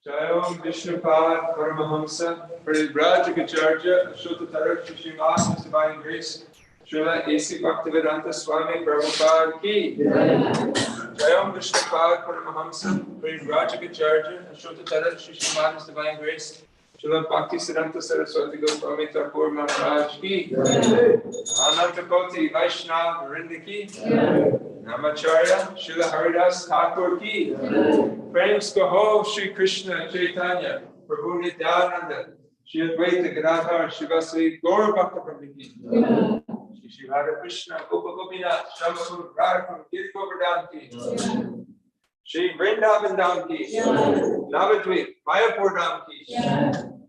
Jayom Vishnupad Paramahamsa Parivraj Acharya Ashotatarak Shishimas His Divine Grace Srila A.C. Bhaktivedanta Swami Prabhupada Ki Jayom Vishnupad Paramahamsa Parivraj Acharya Ashotatarak Shishimas His Divine Grace Srila Bhaktisiddhanta Saraswati Goswami Thakur Maharaj Ki Ananta Koti Vaishnav Vrinda Ki Namacharya Srila Haridas Thakur Ki Friends Kaho Shri Krishna Chaitanya Prabhu Nityananda Shri Advaita Gadadhar Shivasri Gaura Bhakta Prabhuki Shri Radha Krishna Gopa Gopinath Shambhavu Radhakam Giri Govardhan Ki Shri Vrindavan Dham Ki Navadvip Mayapur Dham Ki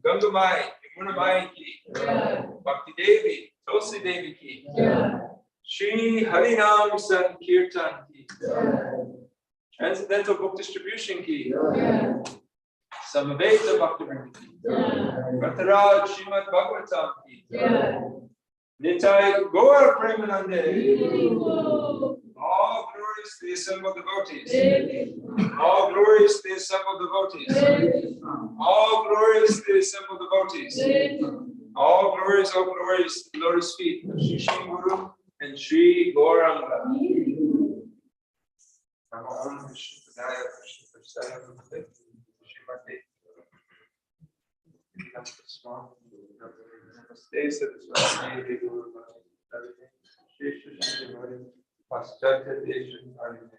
Gangamai Yamunamai Ki Bhakti Devi Tulsi Devi Ki Shri Harinam Sankirtan Ki Transcendental Book Distribution Ki Samaveta Bhaktivinoda Ki Rataraj Srimad Bhagavatam Ki Nitai Gaur Premanande. All glories to the assembled devotees. All glories to the assembled devotees. All glories to the assembled devotees. All glories, all glories to the lotus feet of Shri Shinguru and Shri Gauranga. Namo Vishnu Padaya Krishna Prasaya Bhakti Shrimati Namaste Saraswati Devi Guru Bhakti Shri Shri Shri Paschatya Deshan Arine.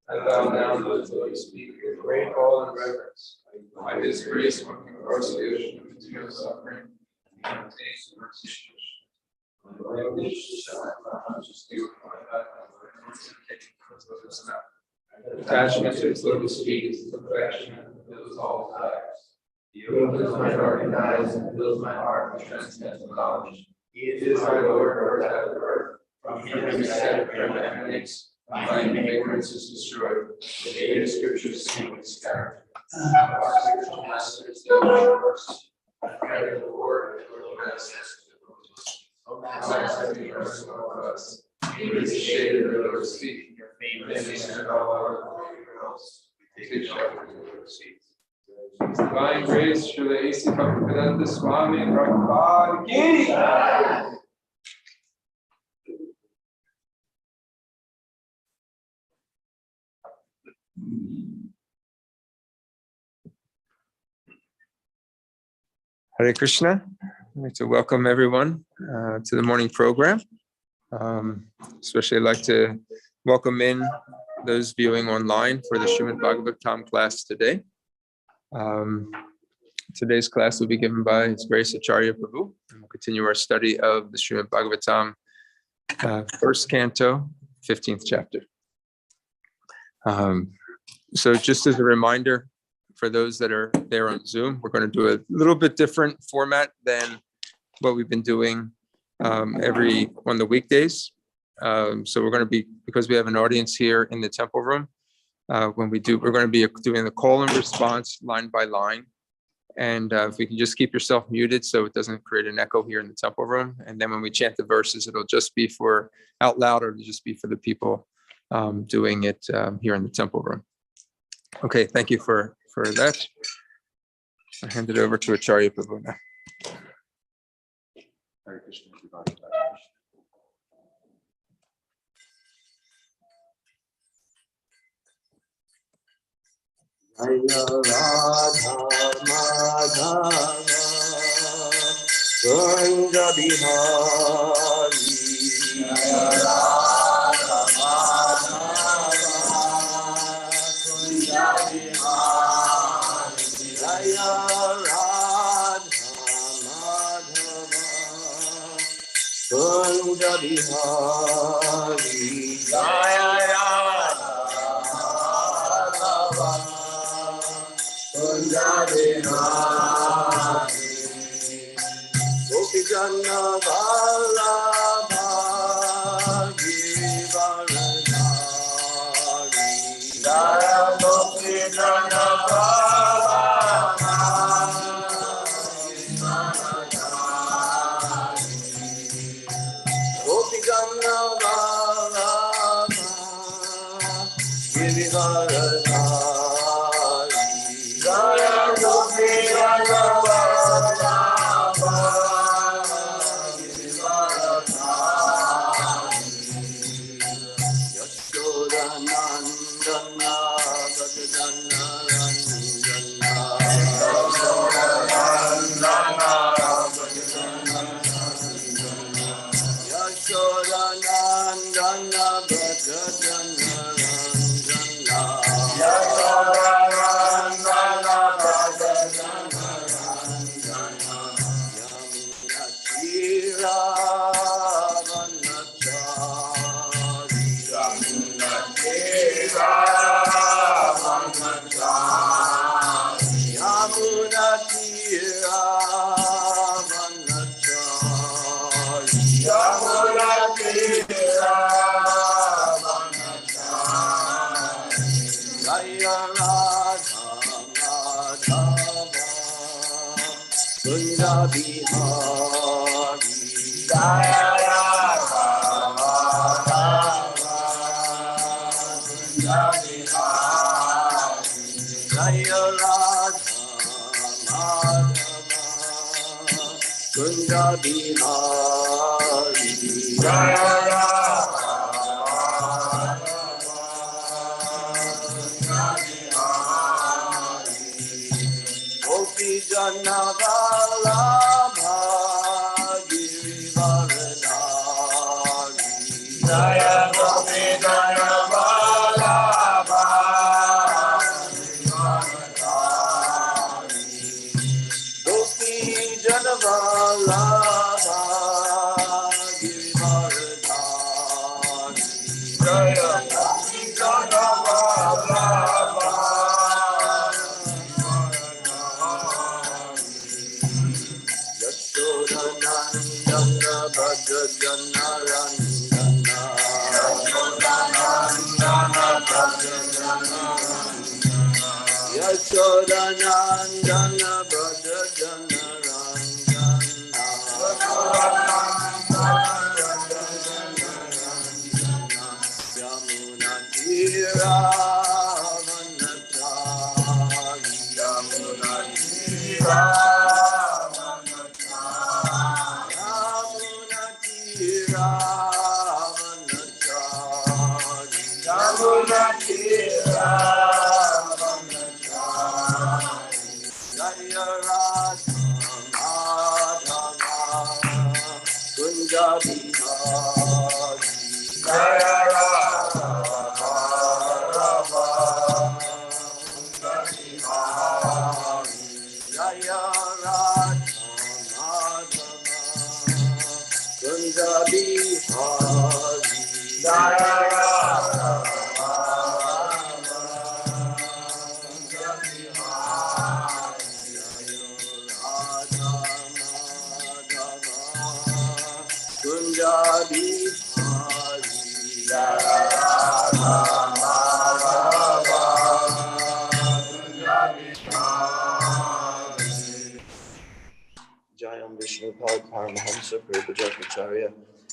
I bow down those Lord's feet with great awe and reverence. By His grace, one can cross the ocean of material suffering and obtain mercy. Attachment to His lotus feet is the perfection that fills all desires. He opens my darkened eyes and fills my heart with transcendental knowledge. He is my Lord, Lord of the earth. From Him every set of prayer emanates. Mind ignorance is destroyed. The data scriptures seem scattered. Our spiritual masters, they are first. I pray the Lord and the masters. O Master, have mercy on us. He is the shade of the Lord's feet. Your favorite is in all our girls. We take shelter in the Lord's feet. Divine grace, Srila A.C. Bhaktivedanta Swami Prabhupada Ki. Hare Krishna. I'd like to welcome everyone to the morning program. Especially I'd like to welcome in those viewing online for the Srimad Bhagavatam class today. Today's class will be given by His Grace Acharya Prabhu, and we'll continue our study of the Srimad Bhagavatam, first canto, 15th chapter. So just as a reminder, for those that are there on Zoom, we're going to do a little bit different format than what we've been doing every on the weekdays. So we're going to be, because we have an audience here in the temple room, we're going to be doing the call and response line by line. And if we can just keep yourself muted so it doesn't create an echo here in the temple room. And then when we chant the verses, it'll just be for out loud, or it'll just be for the people doing it here in the temple room. Okay, thank you for that. I hand it over to Acharya Prabhu now. Hare Krishna. Jaya Radha Madhava Kunja Bihari Jaya Radha Madhava Kunja Bihari Jaya Radha Madhava Kunja Bihari Jaya Radha Kunja Bihari Gopi Janna Vallabha Givaradhari Jaya Gopi Janna Vallabha Gopi Janna Vallabha Givaradhari Jaya Gopi Janna Vallabha Yashoda Nandana Bhagavana Ranjana Yashoda Nandana Bhagavana Ranjana Yashoda Nandana Bhagavana Ranjana Yashoda Nandana Bhagavana Ranjana Yamuna Tira Vanachari Yamuna Tira Vanachari Yamuna Tira Vanachari Yamuna Tira Vanachari Jaya Radha Madhava Kunja Bihari Jaya Radha Madhava Kunja Bihari Jaya Radha Madhava Kunja Bihari Jaya Radha Gopi Janna Vallabha Givaradhari Jaya Gopi Janna Vallabha Givaradhari Gopi Janna Vallabha Givaradhari Jaya Gopi Janna Vallabha Yashoda Nandana Bhagavana Ranjana Yashoda Nandana Bhagavana Ranjana Yashoda Nandana Bhagavana Ranjana Yamuna Tira Vanachari Yamuna Tira Yamuna Tira Vanachari Yamuna Tira Vanachari Jaya Radha Madhava Kunja Bihari Jaya Radha Madhava Kunja Bihari Jaya Radha Madhava Kunja Bihari Jaya Radha Madhava Kunja Bihari Jaya Radha Madhava Kunja Bihari Jaya Radha Madhava Kunja Bihari Jayam Vishnupad Paramahamsa Prabhupada Acharya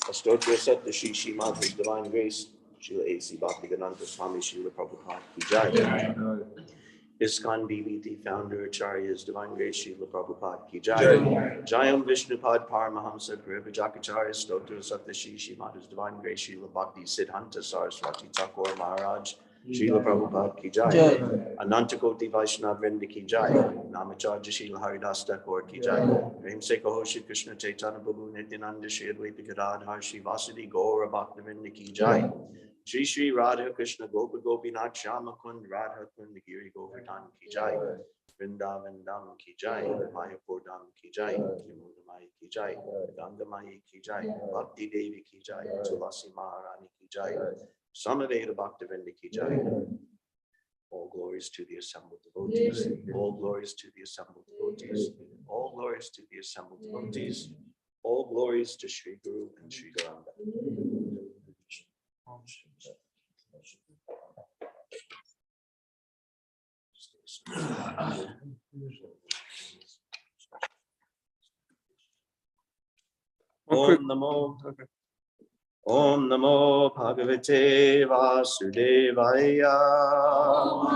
Astotra Sat Shishi Madha's Divine Grace Srila A.C. Bhaktivedanta Swami Srila Prabhupada Ki Jai. ISKCON BBT Founder Acharya's Divine Grace Srila Prabhupada Ki Jai. Jayam Vishnupad Paramahamsa Prabhupada Acharya Astotra Sat Shishi Madha's Divine Grace Srila Bhakti Siddhanta Saraswati Thakur Maharaj Srila Prabhupada ki jai. Ananta Koti Vaishnava Vrinda ki jai. Namacharya Srila Haridas Thakur ki jai. Prem se kaho Shri Krishna Chaitanya Prabhu Nityananda Shri Advaita Gadadhar Shri Vasudeva Gaura Bhakta Vrinda ki jai. Shri Shri Radha Krishna Gopa Gopinath Shama Kund Radha Kund Giri Govardhan ki jai. Vrindavan Dham ki jai. Mayapur Dham ki jai. Yamuna Maya ki jai. Ganga Maya ki jai. Bhakti Devi ki jai. Tulasi Maharani ki jai. Samaveda Bhakta Vrinda ki jai. All glories to the assembled devotees. All glories to the assembled devotees. All glories to the assembled devotees. All glories to Sri Guru and Sri Garanga. Om Namo Bhagavate Vasudevaya. Om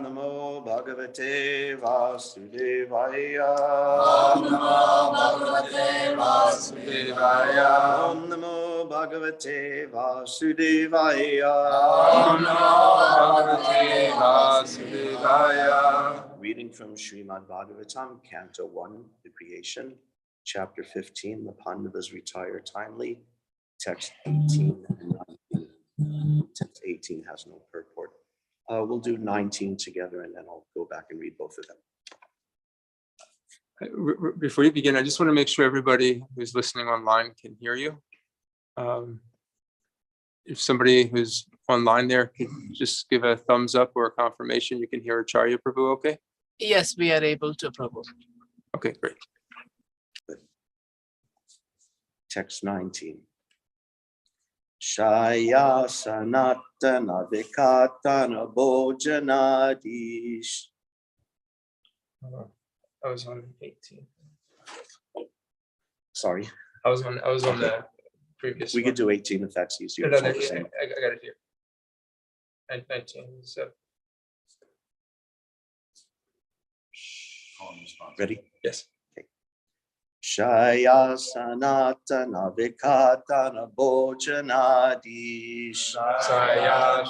Namo Bhagavate Vasudevaya. Om Namo Bhagavate Vasudevaya. Om Namo Bhagavate Vasudevaya. Om Namo Bhagavate Vasudevaya. Reading from Srimad Bhagavatam, Canto 1, The Creation, Chapter 15, the Pandavas retire timely. Text 18 and 19. Text 18 has no purport. We'll do 19 together and then I'll go back and read both of them. Before you begin, I just want to make sure everybody who's listening online can hear you. If somebody who's online there could just give a thumbs up or a confirmation you can hear Acharya Prabhu, okay? Yes, we are able to, Prabhu. Okay, great. Text 19. Shaya sanatana vikatana bhojanadish. I was on 18. Sorry. I was on the previous We one. could do 18 if that's easier. No, It's all the I same. got it here. And 19. So Ready? yes. Shaya sanatana vikatana bhojanadish. Saya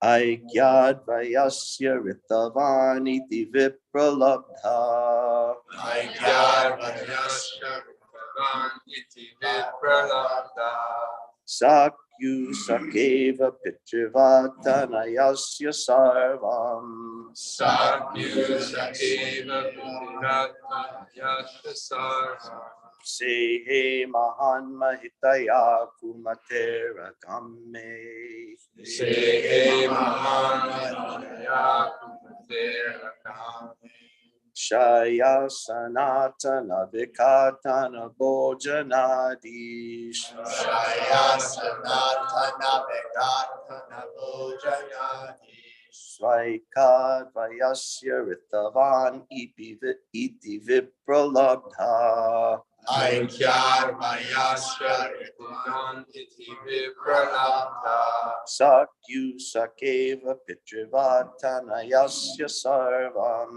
Aikyadvayasya ritavaniti vipralabdha. Sakyu sakeva pitrivatanayasya sarvam. Sehe mahan mahitaya kumatera kamme. Shaya sanatana vikatana bhojanadish. Svaikadvayasya ritavan iti vipralabdha. Sakyu sakeva pitrivatanayasya sarvam.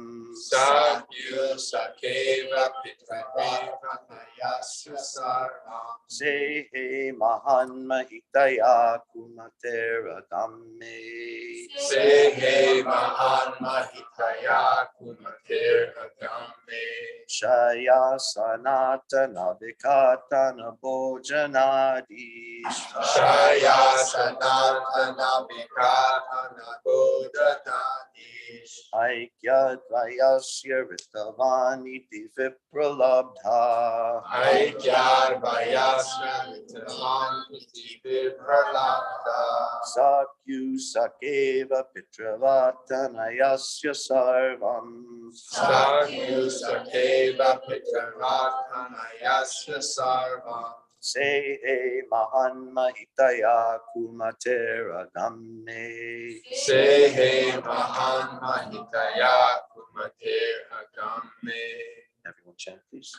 Sehe mahan mahitaya kumatera kamme. Shaya sanatana vikatana bhojanadish. Aikyadvayasya ritavaniti vipralabdha. Sakyu sakeva pitravatanayasya sarvam. Sehe mahan mahitaya kumatera gamme. Everyone chant, please.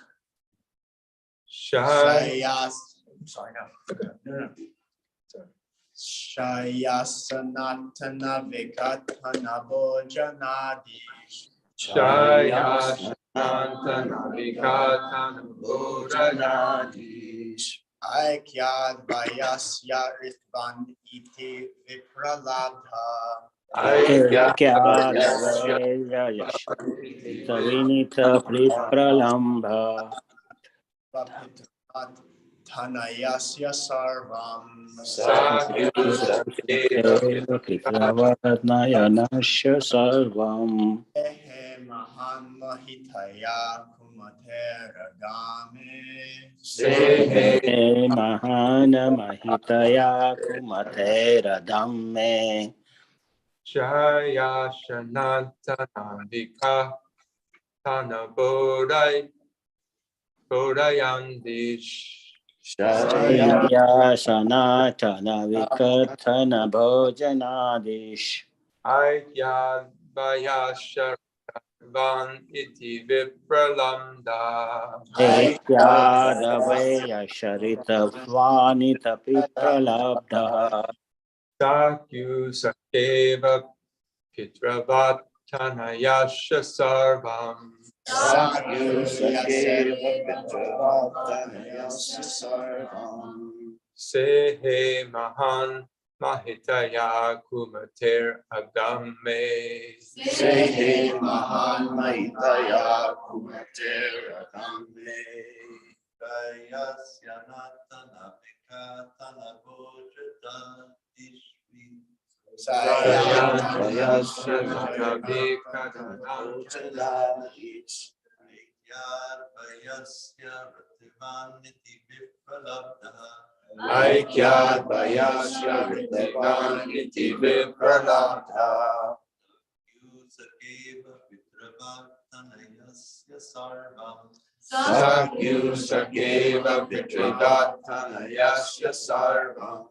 Shayasanatana vikatana bhojanadish. Shaya Bhojanadish. Aikyad Vayasya Ritvan Iti Vipralabdha. Vinita Pripralambha Dhanayasya Sarvam. Kritravatnayanasya Sarvam Ehe Mahan Mahitaya Kumateragame. Mahana Mahitaya Kumatera Dhamme Jaya Shanantanandika Tana Bodayandish. Shaya Sanatana Vikatana Bhojanadish Aikyad Vayasharvan Iti Vipralamda. Ekyadavaya Sharita Svanita Pipralabdha Sakyu Sakeva Pitravattanayasha Sarvam. Sehe Mahan Mahitaya Kumater Agame. Sehe Mahan Mahitaya Kumater Agame. Aikyad Vayasya Ritavan Iti Vipralabdha. Sakyu Sakeva Pitrivattanayasya Sarvam.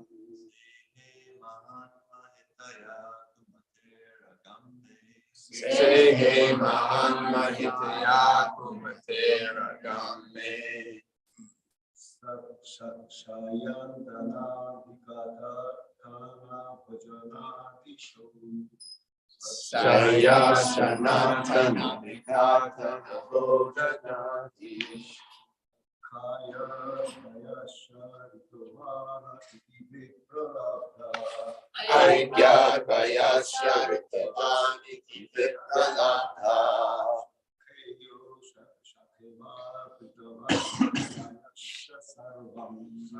Sehe Mahan Mahitaya Kumatera Game. Saya Sanatana Vikata Bhojanadish. Aikyad Vayasya Ritavan Iti Vipralabdha.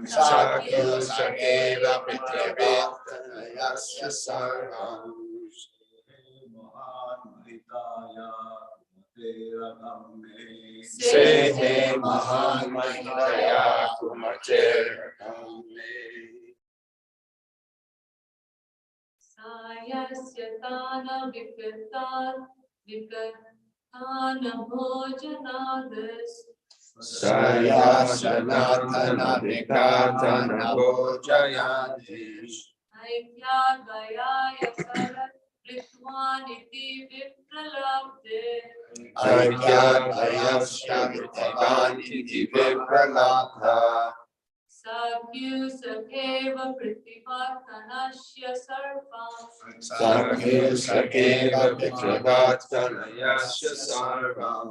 Sakyu Sakeva Pitrivattanayasya Sarvam. Sehe Mahan Mahitaya Kumatera Game. Sayasyatana vikatana bhojanadas. Saya Sanatana Vikatana Bhojanadish. Aikyad Vayaya Sarat Ritvaniti Vipralabde. Aikyad Vayasya Ritavan Iti Vipralabdha. Sakyu Sakeva Pritivattanasya Sarvam. Sakyu Sakeva Pitravattanayasya Sarvam.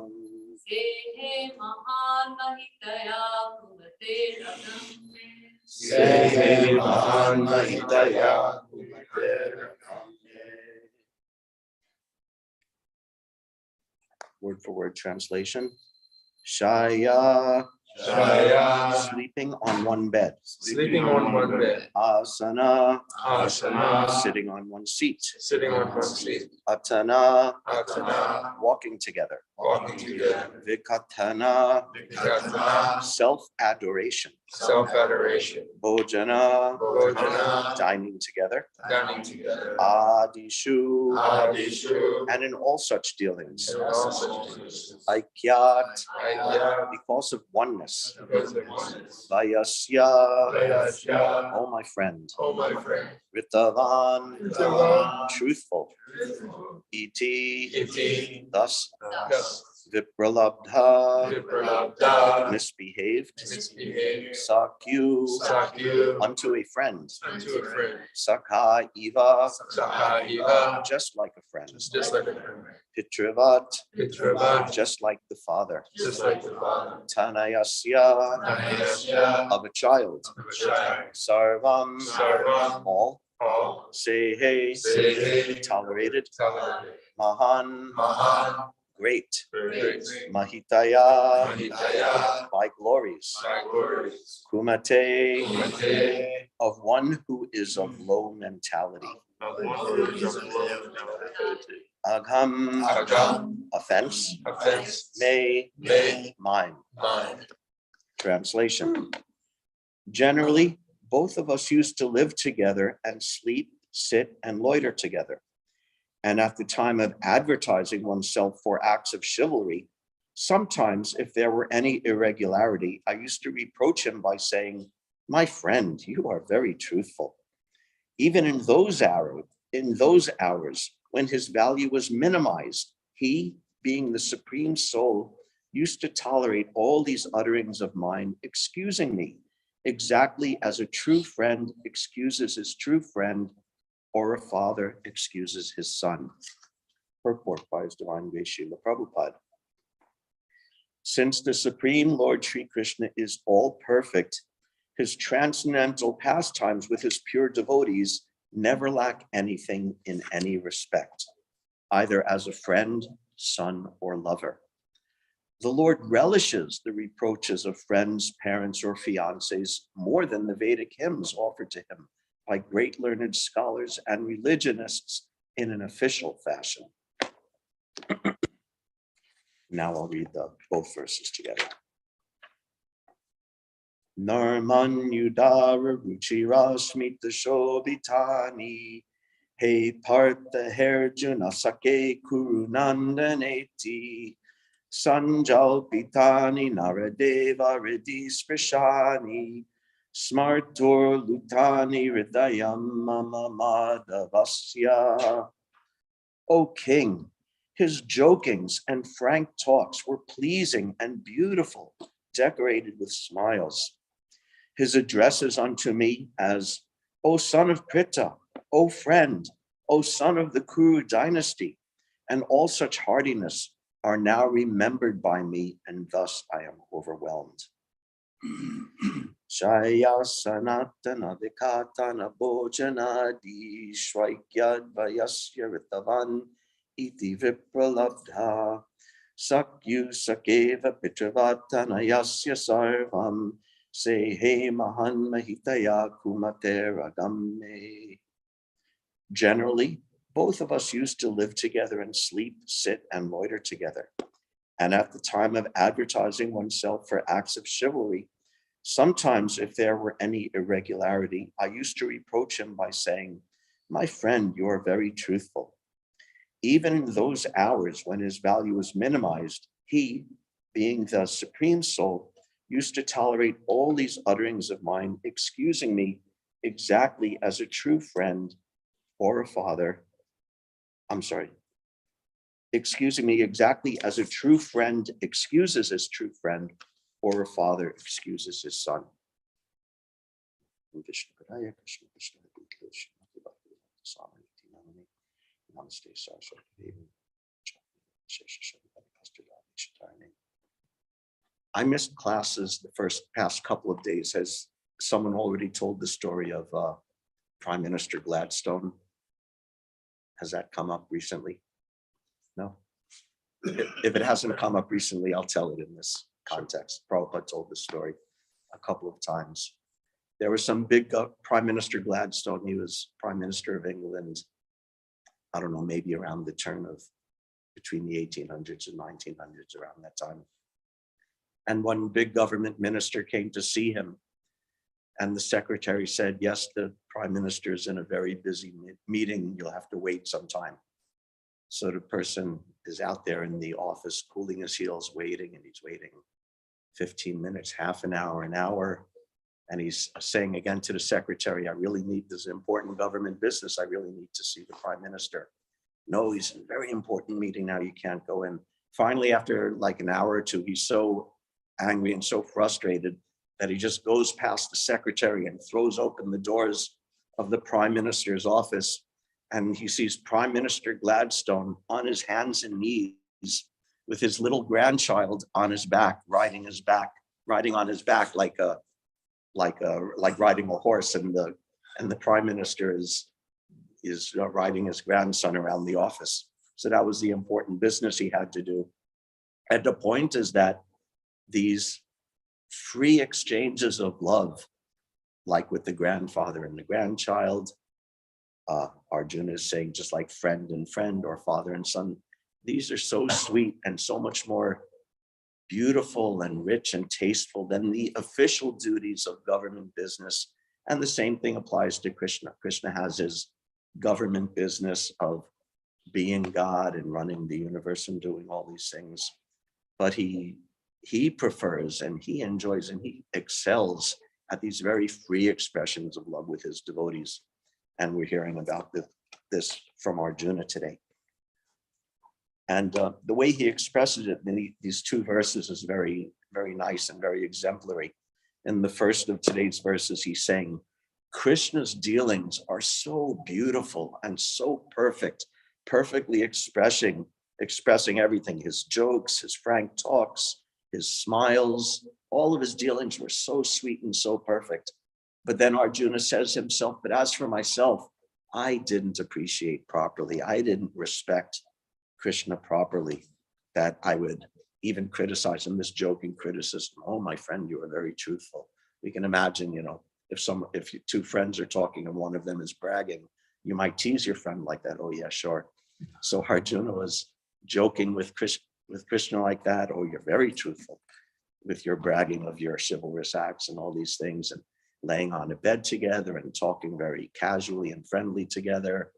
Sehe Mahan Mahitaya Kumatera Dhamme. Sehe Mahan Mahitaya Kumatera Game. Word for word translation. Shaya. Shaya. Sleeping on one bed. Sleeping on one bed. Asana. Asana. Sitting on one seat. Sitting on one seat. Atana. Atana. Walking together. Walking together. Vikatana. Vikatana. Self-adoration. Self-adoration. Bhojana. Bhojana. Dining together. Dining together. Adishu. Adishu. And in all such dealings. And all such things. Aikyat. Aikyat. Because of oneness. Because of oneness. Vayasya. Vayasya. Oh my friend. Oh my friend. Ritavan. Ritavan. Truthful. Truthful. Iti. Iti. Thus. Thus. Vipralabdha, misbehaved, Sakyu, unto a friend, Sakha Eva, just like a friend, Pitravat, just like the father, Tanayasya, of a child, Sarvam, all, Sehe, tolerated, Mahan, great, Mahitaya, by glories, Kumate, of one who is of low mentality, Agham, offense, may, mine. Translation. Generally, both of us used to live together and sleep, sit, and loiter together. And at the time of advertising oneself for acts of chivalry, sometimes if there were any irregularity, I used to reproach him by saying, "My friend, you are very truthful." Even in those hours when his value was minimized, he, being the supreme soul, used to tolerate all these utterings of mine, excusing me, exactly as a true friend excuses his true friend, or a father excuses his son. Purport by His Divine Grace Srila Prabhupada. Since the Supreme Lord Sri Krishna is all perfect, his transcendental pastimes with his pure devotees never lack anything in any respect, either as a friend, son, or lover. The Lord relishes the reproaches of friends, parents, or fiancés more than the Vedic hymns offered to him by great learned scholars and religionists in an official fashion. Now I'll read both verses together. Narman Yudara Ruchira Smita Shobitani He Partha Herjuna Sake Kurunandaneti Sanjalpitani Naradeva Riddhi Sprishani Smartur Lutani Hridayam Mama Madhavasya. O King, his jokings and frank talks were pleasing and beautiful, decorated with smiles. His addresses unto me as, O son of Pritha, O friend, O son of the Kuru dynasty, and all such heartiness are now remembered by me, and thus I am overwhelmed. Shaya sanatana vikatana bhojanadi shwaikyad vayasya ritavan iti vipralabdha sakyu sakeva pitravatana sarvam sehe mahan mahitaya kumate ragamme. Generally, both of us used to live together and sleep, sit, and loiter together. And at the time of advertising oneself for acts of chivalry, sometimes if there were any irregularity, I used to reproach him by saying, "My friend, you are very truthful." Even in those hours when his value was minimized, he, being the supreme soul, used to tolerate all these utterings of mine, excusing me exactly as a true friend or a father. Excusing me exactly as a true friend excuses his true friend, or a father excuses his son. I missed classes the past couple of days. Has someone already told the story of Prime Minister Gladstone? Has that come up recently? No? If it hasn't come up recently, I'll tell it in this context. Prabhupada told the story a couple of times. There was some big Prime Minister Gladstone. He was Prime Minister of England, I don't know, maybe around the turn of between the 1800s and 1900s, around that time. And one big government minister came to see him. And the secretary said, "Yes, the Prime Minister is in a very busy meeting. You'll have to wait some time." So the person is out there in the office, cooling his heels, waiting, and he's waiting 15 minutes, half an hour. And he's saying again to the secretary, "I really need this important government business. I really need to see the Prime Minister." "No, he's in a very important meeting now. You can't go in." finally, after like an hour or two, he's so angry and so frustrated that he just goes past the secretary and throws open the doors of the prime minister's office. And he sees Prime Minister Gladstone on his hands and knees with his little grandchild on his back, riding on his back like riding a horse. And the prime minister is riding his grandson around the office. So that was the important business he had to do. And the point is that these free exchanges of love, like with the grandfather and the grandchild, Arjuna is saying just like friend and friend or father and son, these are so sweet and so much more beautiful and rich and tasteful than the official duties of government business. And the same thing applies to Krishna. Krishna has his government business of being God and running the universe and doing all these things. But he prefers and he enjoys and he excels at these very free expressions of love with his devotees. And we're hearing about this from Arjuna today. And the way he expresses it in these two verses is very, very nice and very exemplary. In the first of today's verses, he's saying, Krishna's dealings are so beautiful and so perfect, perfectly expressing everything, his jokes, his frank talks, his smiles, all of his dealings were so sweet and so perfect. But then Arjuna says himself, but as for myself, I didn't appreciate properly. I didn't respect Krishna properly, that I would even criticize him, this joking criticism. Oh, my friend, you are very truthful. We can imagine, if two friends are talking and one of them is bragging, you might tease your friend like that. Oh yeah, sure. So Arjuna was joking with Krishna like that. Oh, you're very truthful with your bragging of your chivalrous acts and all these things, and laying on a bed together and talking very casually and friendly together,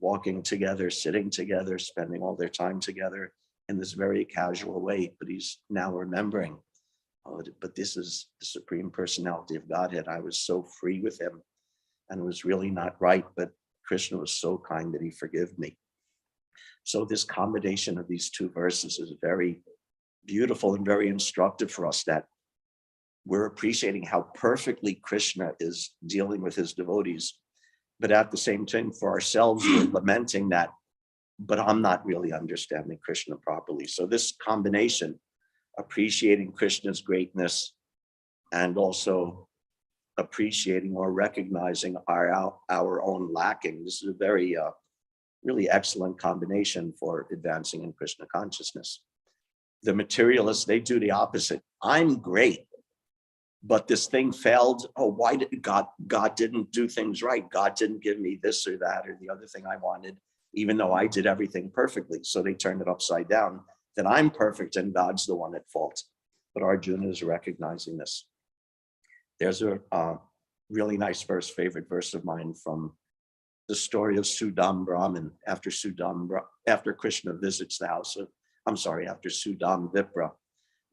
walking together, sitting together, spending all their time together in this very casual way. But he's now remembering, but this is the Supreme Personality of Godhead. I was so free with him and it was really not right, but Krishna was so kind that he forgave me. So this combination of these two verses is very beautiful and very instructive for us, that we're appreciating how perfectly Krishna is dealing with his devotees. But at the same time, for ourselves, we're lamenting that, but I'm not really understanding Krishna properly. So this combination, appreciating Krishna's greatness and also appreciating or recognizing our own lacking, this is a very, really excellent combination for advancing in Krishna consciousness. The materialists, they do the opposite. I'm great, but this thing failed. Oh, why did God didn't do things right? God didn't give me this or that or the other thing I wanted, even though I did everything perfectly. So they turned it upside down, that I'm perfect and God's the one at fault. But Arjuna is recognizing this. There's a really nice verse, favorite verse of mine, from the story of Sudam Brahman. After Krishna visits the house of, after Sudam Vipra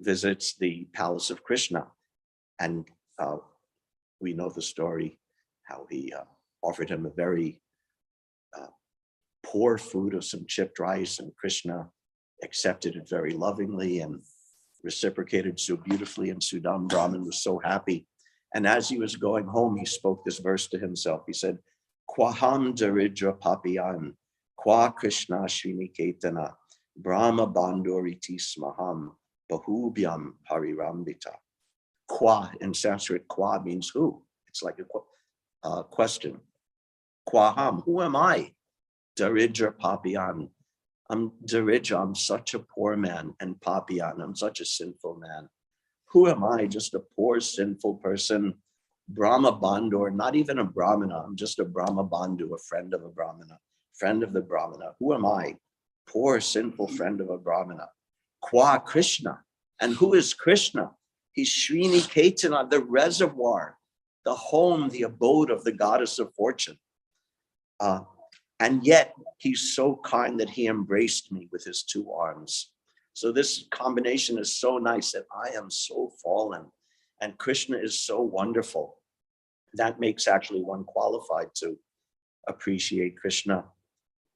visits the palace of Krishna. And we know the story, how he offered him a very poor food of some chipped rice, and Krishna accepted it very lovingly and reciprocated so beautifully, and Sudam Brahman was so happy. And as he was going home, he spoke this verse to himself. He said, Kwaham daridra papiyan, kwa Krishna Sriniketana, Brahma bandoriti smaham, bahubhyam parirambita. Kwa in Sanskrit, kwa means who. It's like a question. Kwaham, who am I? Daridra papiyan. I'm Daridra, I'm such a poor man, and papiyan, I'm such a sinful man. Who am I? Just a poor, sinful person. Brahma Bandor, not even a Brahmana. I'm just a Brahma Bandhu, a friend of a Brahmana, friend of the Brahmana. Who am I? Poor, sinful friend of a Brahmana. Kwa Krishna. And who is Krishna? He's Sriniketana, the reservoir, the home, the abode of the goddess of fortune. And yet he's so kind that he embraced me with his two arms. So this combination is so nice, that I am so fallen and Krishna is so wonderful. That makes actually one qualified to appreciate Krishna,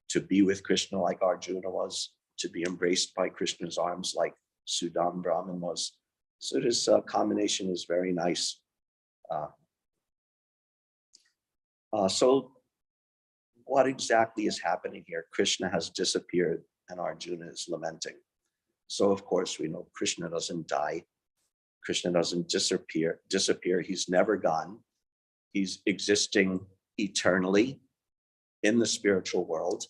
to be with Krishna like Arjuna was, to be embraced by Krishna's arms like Sudam Brahman was. So this combination is very nice. So what exactly is happening here? Krishna has disappeared and Arjuna is lamenting. So of course we know Krishna doesn't die. Krishna doesn't disappear. He's never gone. He's existing eternally in the spiritual world.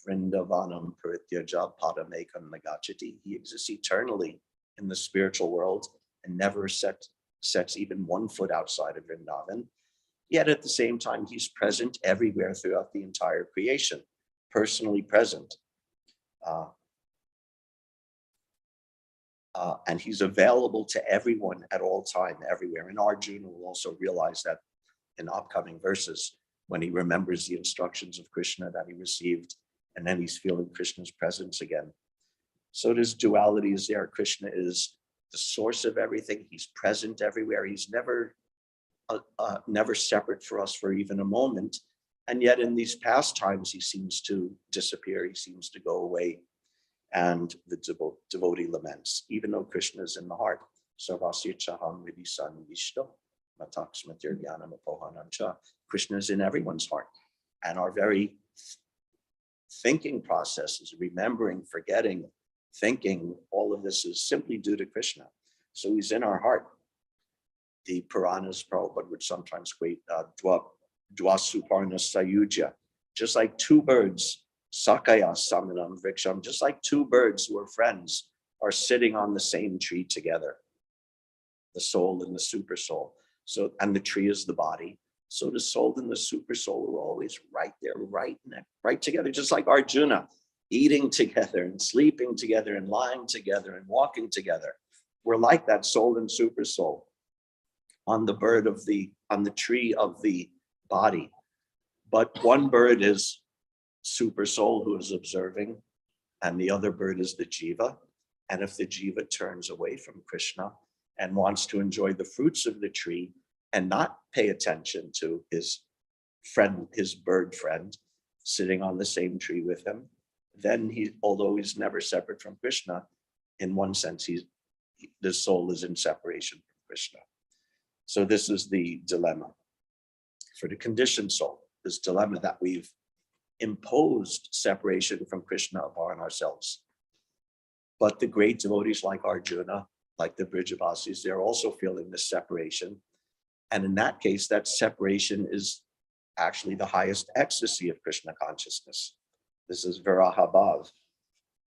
Vrindavanam Parityaja Padamekam Nagachati. He exists eternally in the spiritual world and never sets even 1 foot outside of Vrindavan. Yet at the same time, he's present everywhere throughout the entire creation, personally present. And he's available to everyone at all time, everywhere. And Arjuna will also realize that in upcoming verses, when he remembers the instructions of Krishna that he received, and then he's feeling Krishna's presence again. So this duality is there. Krishna is the source of everything. He's present everywhere. He's never separate for us for even a moment. And yet in these past times, he seems to disappear. He seems to go away. And the devotee laments, even though Krishna is in the heart. Krishna is in everyone's heart. And our very thinking process is remembering, forgetting, thinking, all of this is simply due to Krishna. So he's in our heart. The Puranas, Prabhupada would sometimes equate Dwasuparna Sayuja, just like two birds, Sakaya Samanam Vriksham, just like two birds who are friends are sitting on the same tree together, the soul and the super soul. So, and the tree is the body. So the soul and the super soul are always right there, right together, just like Arjuna, eating together and sleeping together and lying together and walking together. We're like that soul and super soul on the tree of the body. But one bird is super soul who is observing, and the other bird is the jiva. And if the jiva turns away from Krishna and wants to enjoy the fruits of the tree and not pay attention to his friend, his bird friend, sitting on the same tree with him, then although he's never separate from Krishna, in one sense, the soul is in separation from Krishna. So this is the dilemma for the conditioned soul, this dilemma that we've imposed separation from Krishna upon ourselves. But the great devotees like Arjuna, like the Brijavasis, they're also feeling this separation. And in that case, that separation is actually the highest ecstasy of Krishna consciousness. This is Virahabhav.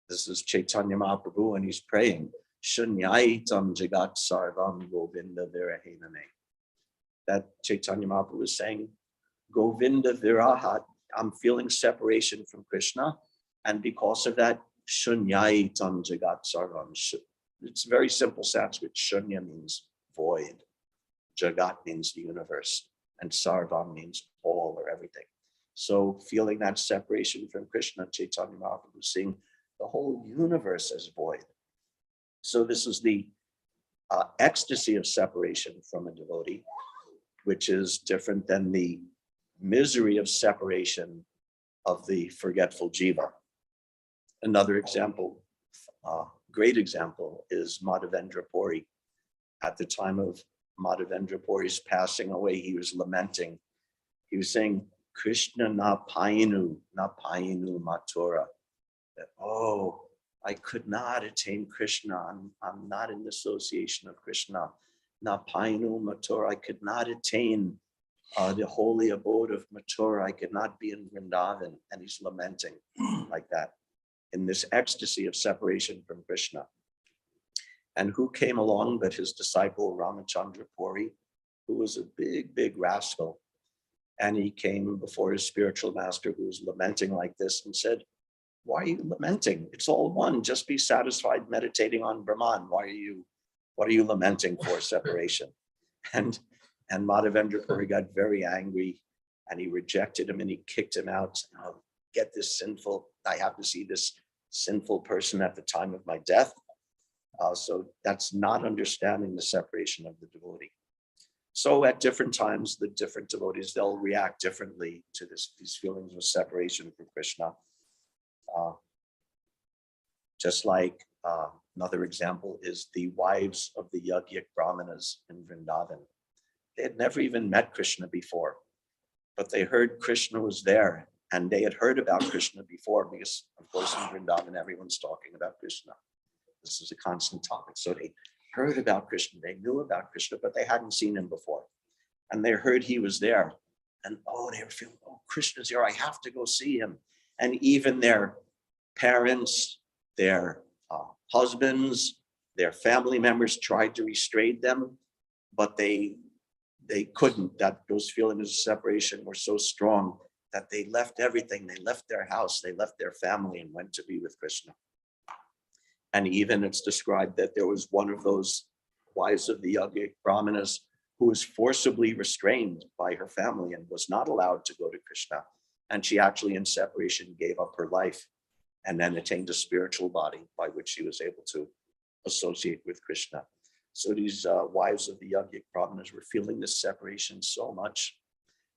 This is Chaitanya Mahaprabhu, and he's praying, Shunyaitam Jagat Sarvam Govinda Virahename. That Chaitanya Mahaprabhu is saying, Govinda Virahat, I'm feeling separation from Krishna. And because of that, Shunyaitam Jagat Sarvam. It's very simple Sanskrit. Shunya means void. Jagat means the universe. And Sarvam means all or everything. So feeling that separation from Krishna, Chaitanya Mahaprabhu is seeing the whole universe as void. So this is the ecstasy of separation from a devotee, which is different than the misery of separation of the forgetful jiva. Another example, great example, is Madhavendra Puri. At the time of Madhavendra Puri's passing away, he was lamenting. He was saying, Krishna na painu mathura. That, oh, I could not attain Krishna. I'm not in association of Krishna. Na painu mathura. I could not attain the holy abode of Mathura. I could not be in Vrindavan. And he's lamenting like that in this ecstasy of separation from Krishna. And who came along but his disciple Ramachandra Puri, who was a big rascal. And he came before his spiritual master, who was lamenting like this, and said, why are you lamenting? It's all one. Just be satisfied meditating on Brahman. What are you lamenting for separation? And Madhavendra Puri got very angry, and he rejected him and he kicked him out. Oh, I have to see this sinful person at the time of my death. So that's not understanding the separation of the devotee. So at different times, the different devotees, they'll react differently to these feelings of separation from Krishna. Just like another example is the wives of the Yajnik Brahmanas in Vrindavan. They had never even met Krishna before, but they heard Krishna was there, and they had heard about Krishna before because, of course, in Vrindavan, everyone's talking about Krishna. This is a constant topic. So they heard about Krishna, they knew about Krishna, but they hadn't seen him before. And they heard he was there. And they were feeling, Krishna's here, I have to go see him. And even their parents, their husbands, their family members tried to restrain them, but they couldn't. That those feelings of separation were so strong that they left everything. They left their house, they left their family and went to be with Krishna. And even it's described that there was one of those wives of the Yajnik Brahmanas who was forcibly restrained by her family and was not allowed to go to Krishna. And she actually in separation gave up her life and then attained a spiritual body by which she was able to associate with Krishna. So these wives of the Yajnik Brahmanas were feeling this separation so much.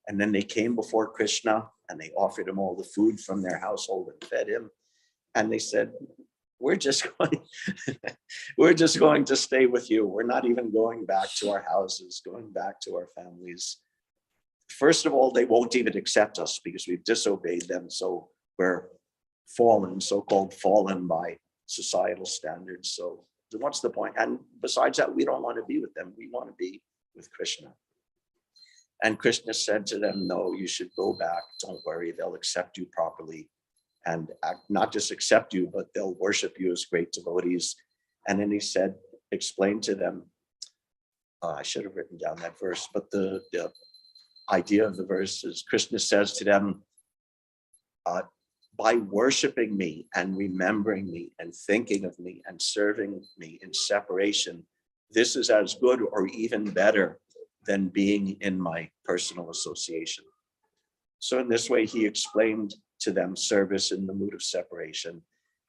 And then they came before Krishna and they offered him all the food from their household and fed him. And they said, we're just going to stay with you. We're not even going back to our houses, going back to our families. First of all, they won't even accept us because we've disobeyed them. So we're fallen, so-called fallen by societal standards. So what's the point? And besides that, we don't want to be with them. We want to be with Krishna. And Krishna said to them, no, you should go back. Don't worry, they'll accept you properly. And not just accept you, but they'll worship you as great devotees. And then he said, explain to them, I should have written down that verse, but the idea of the verse is Krishna says to them, by worshiping me and remembering me and thinking of me and serving me in separation, this is as good or even better than being in my personal association. So in this way, he explained to them service in the mood of separation,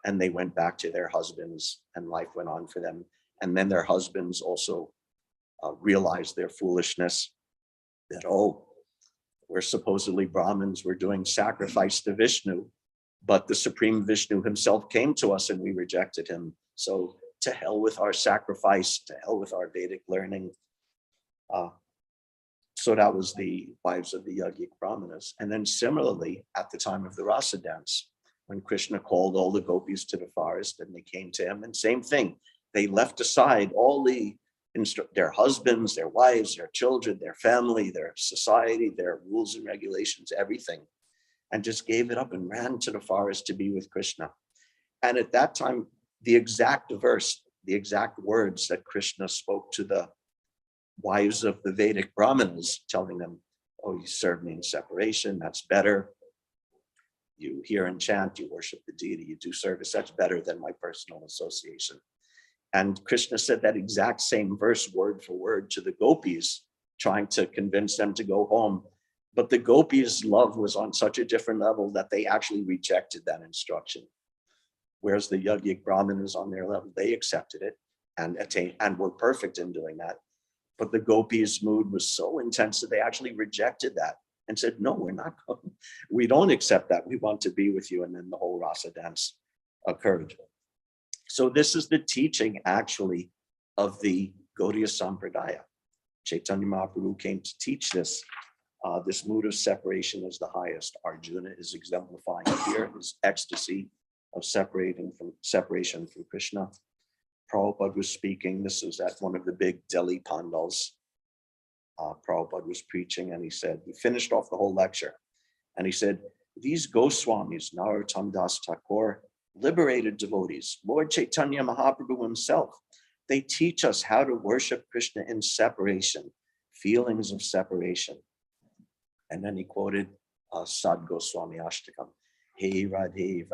and they went back to their husbands and life went on for them. And then their husbands also realized their foolishness that, we're supposedly Brahmins, we're doing sacrifice to Vishnu, but the Supreme Vishnu himself came to us and we rejected him. So to hell with our sacrifice, to hell with our Vedic learning. So that was the wives of the Yajnik Brahmanas. And then similarly, at the time of the Rasa dance, when Krishna called all the gopis to the forest and they came to him, and same thing, they left aside all their husbands, their wives, their children, their family, their society, their rules and regulations, everything, and just gave it up and ran to the forest to be with Krishna. And at that time, the exact verse, the exact words that Krishna spoke to the wives of the Vedic Brahmanas, telling them, you serve me in separation, that's better. You hear and chant, you worship the deity, you do service, that's better than my personal association. And Krishna said that exact same verse word for word to the gopis, trying to convince them to go home. But the gopis' love was on such a different level that they actually rejected that instruction. Whereas the Yajnik Brahmanas on their level, they accepted it and were perfect in doing that. But the gopis' mood was so intense that they actually rejected that and said, no, we're not going. We don't accept that. We want to be with you. And then the whole rasa dance occurred. So this is the teaching actually of the Gaudiya Sampradaya. Chaitanya Mahaprabhu came to teach this. This mood of separation is the highest. Arjuna is exemplifying here his ecstasy of separation from Krishna. Prabhupada was speaking. This was at one of the big Delhi pandals. Prabhupada was preaching and he said, he finished off the whole lecture. And he said, these Goswamis, Narottam Das Thakur, liberated devotees, Lord Chaitanya Mahaprabhu himself, they teach us how to worship Krishna in separation, feelings of separation. And then he quoted Sad Goswami Ashtakam. Hey Radhe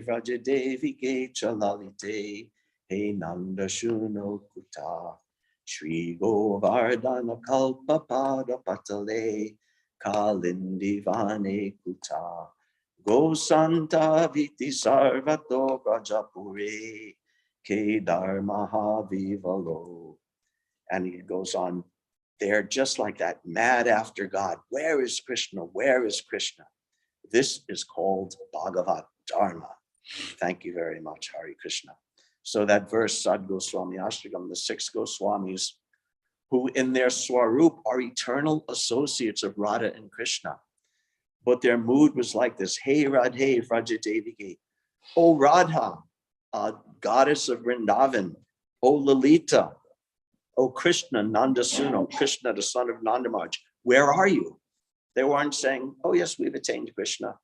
Vrajadevi Ke Chalalite, Hey Nanda Shuno Kuta, Shri Govardhana Kalpa Pada Patale, Kalindi Vane Kuta, Go Santa Viti Sarvato Rajapure, Kedar Mahavivalo. And he goes on, they're just like that, mad after God. Where is Krishna? Where is Krishna? This is called Bhagavat Dharma. Thank you very much, Hare Krishna. So that verse, Sad Goswami Ashtakam, the 6 Goswamis, who in their Swarup are eternal associates of Radha and Krishna. But their mood was like this: Hey Radhe Vrajadeviki, O Radha, goddess of Vrindavan, O Lalita, O Krishna, Nandasuno, Krishna, the son of Nandamaj, where are you? They weren't saying, oh yes, we've attained Krishna.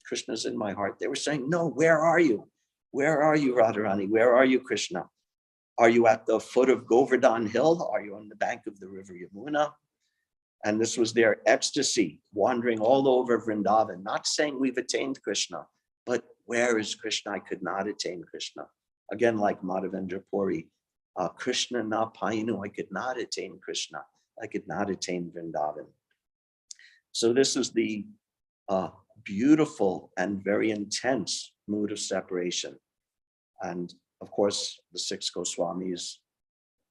Krishna's in my heart. They were saying, no, where are you? Where are you, Radharani? Where are you, Krishna? Are you at the foot of Govardhan Hill? Are you on the bank of the river Yamuna? And this was their ecstasy, wandering all over Vrindavan, not saying we've attained Krishna, but where is Krishna? I could not attain Krishna. Again, like Madhavendra Puri, Krishna na painu, I could not attain Krishna. I could not attain Vrindavan. So this is the beautiful and very intense mood of separation. And of course, the 6 Goswamis,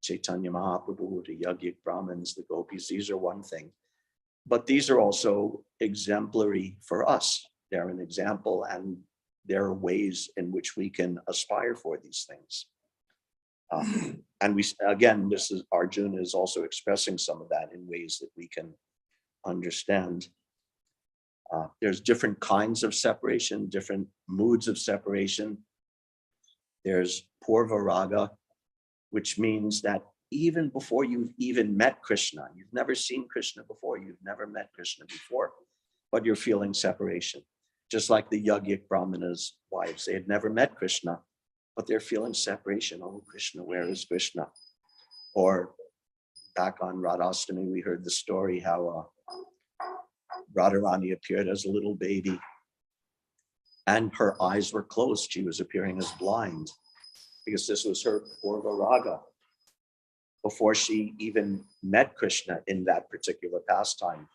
Chaitanya Mahaprabhu, the Yajnik Brahmins, the Gopis, these are one thing. But these are also exemplary for us. They're an example, and there are ways in which we can aspire for these things. And we, again, this is Arjuna is also expressing some of that in ways that we can understand. There's different kinds of separation, different moods of separation. There's Purva Raga, which means that even before you've even met Krishna, you've never seen Krishna before, you've never met Krishna before, but you're feeling separation. Just like the Yajnik Brahmana's wives, they had never met Krishna, but they're feeling separation. Oh, Krishna, where is Krishna? Or back on Radhastami, we heard the story how Radharani appeared as a little baby and her eyes were closed. She was appearing as blind because this was her Purva Raga. Before she even met Krishna in that particular pastime,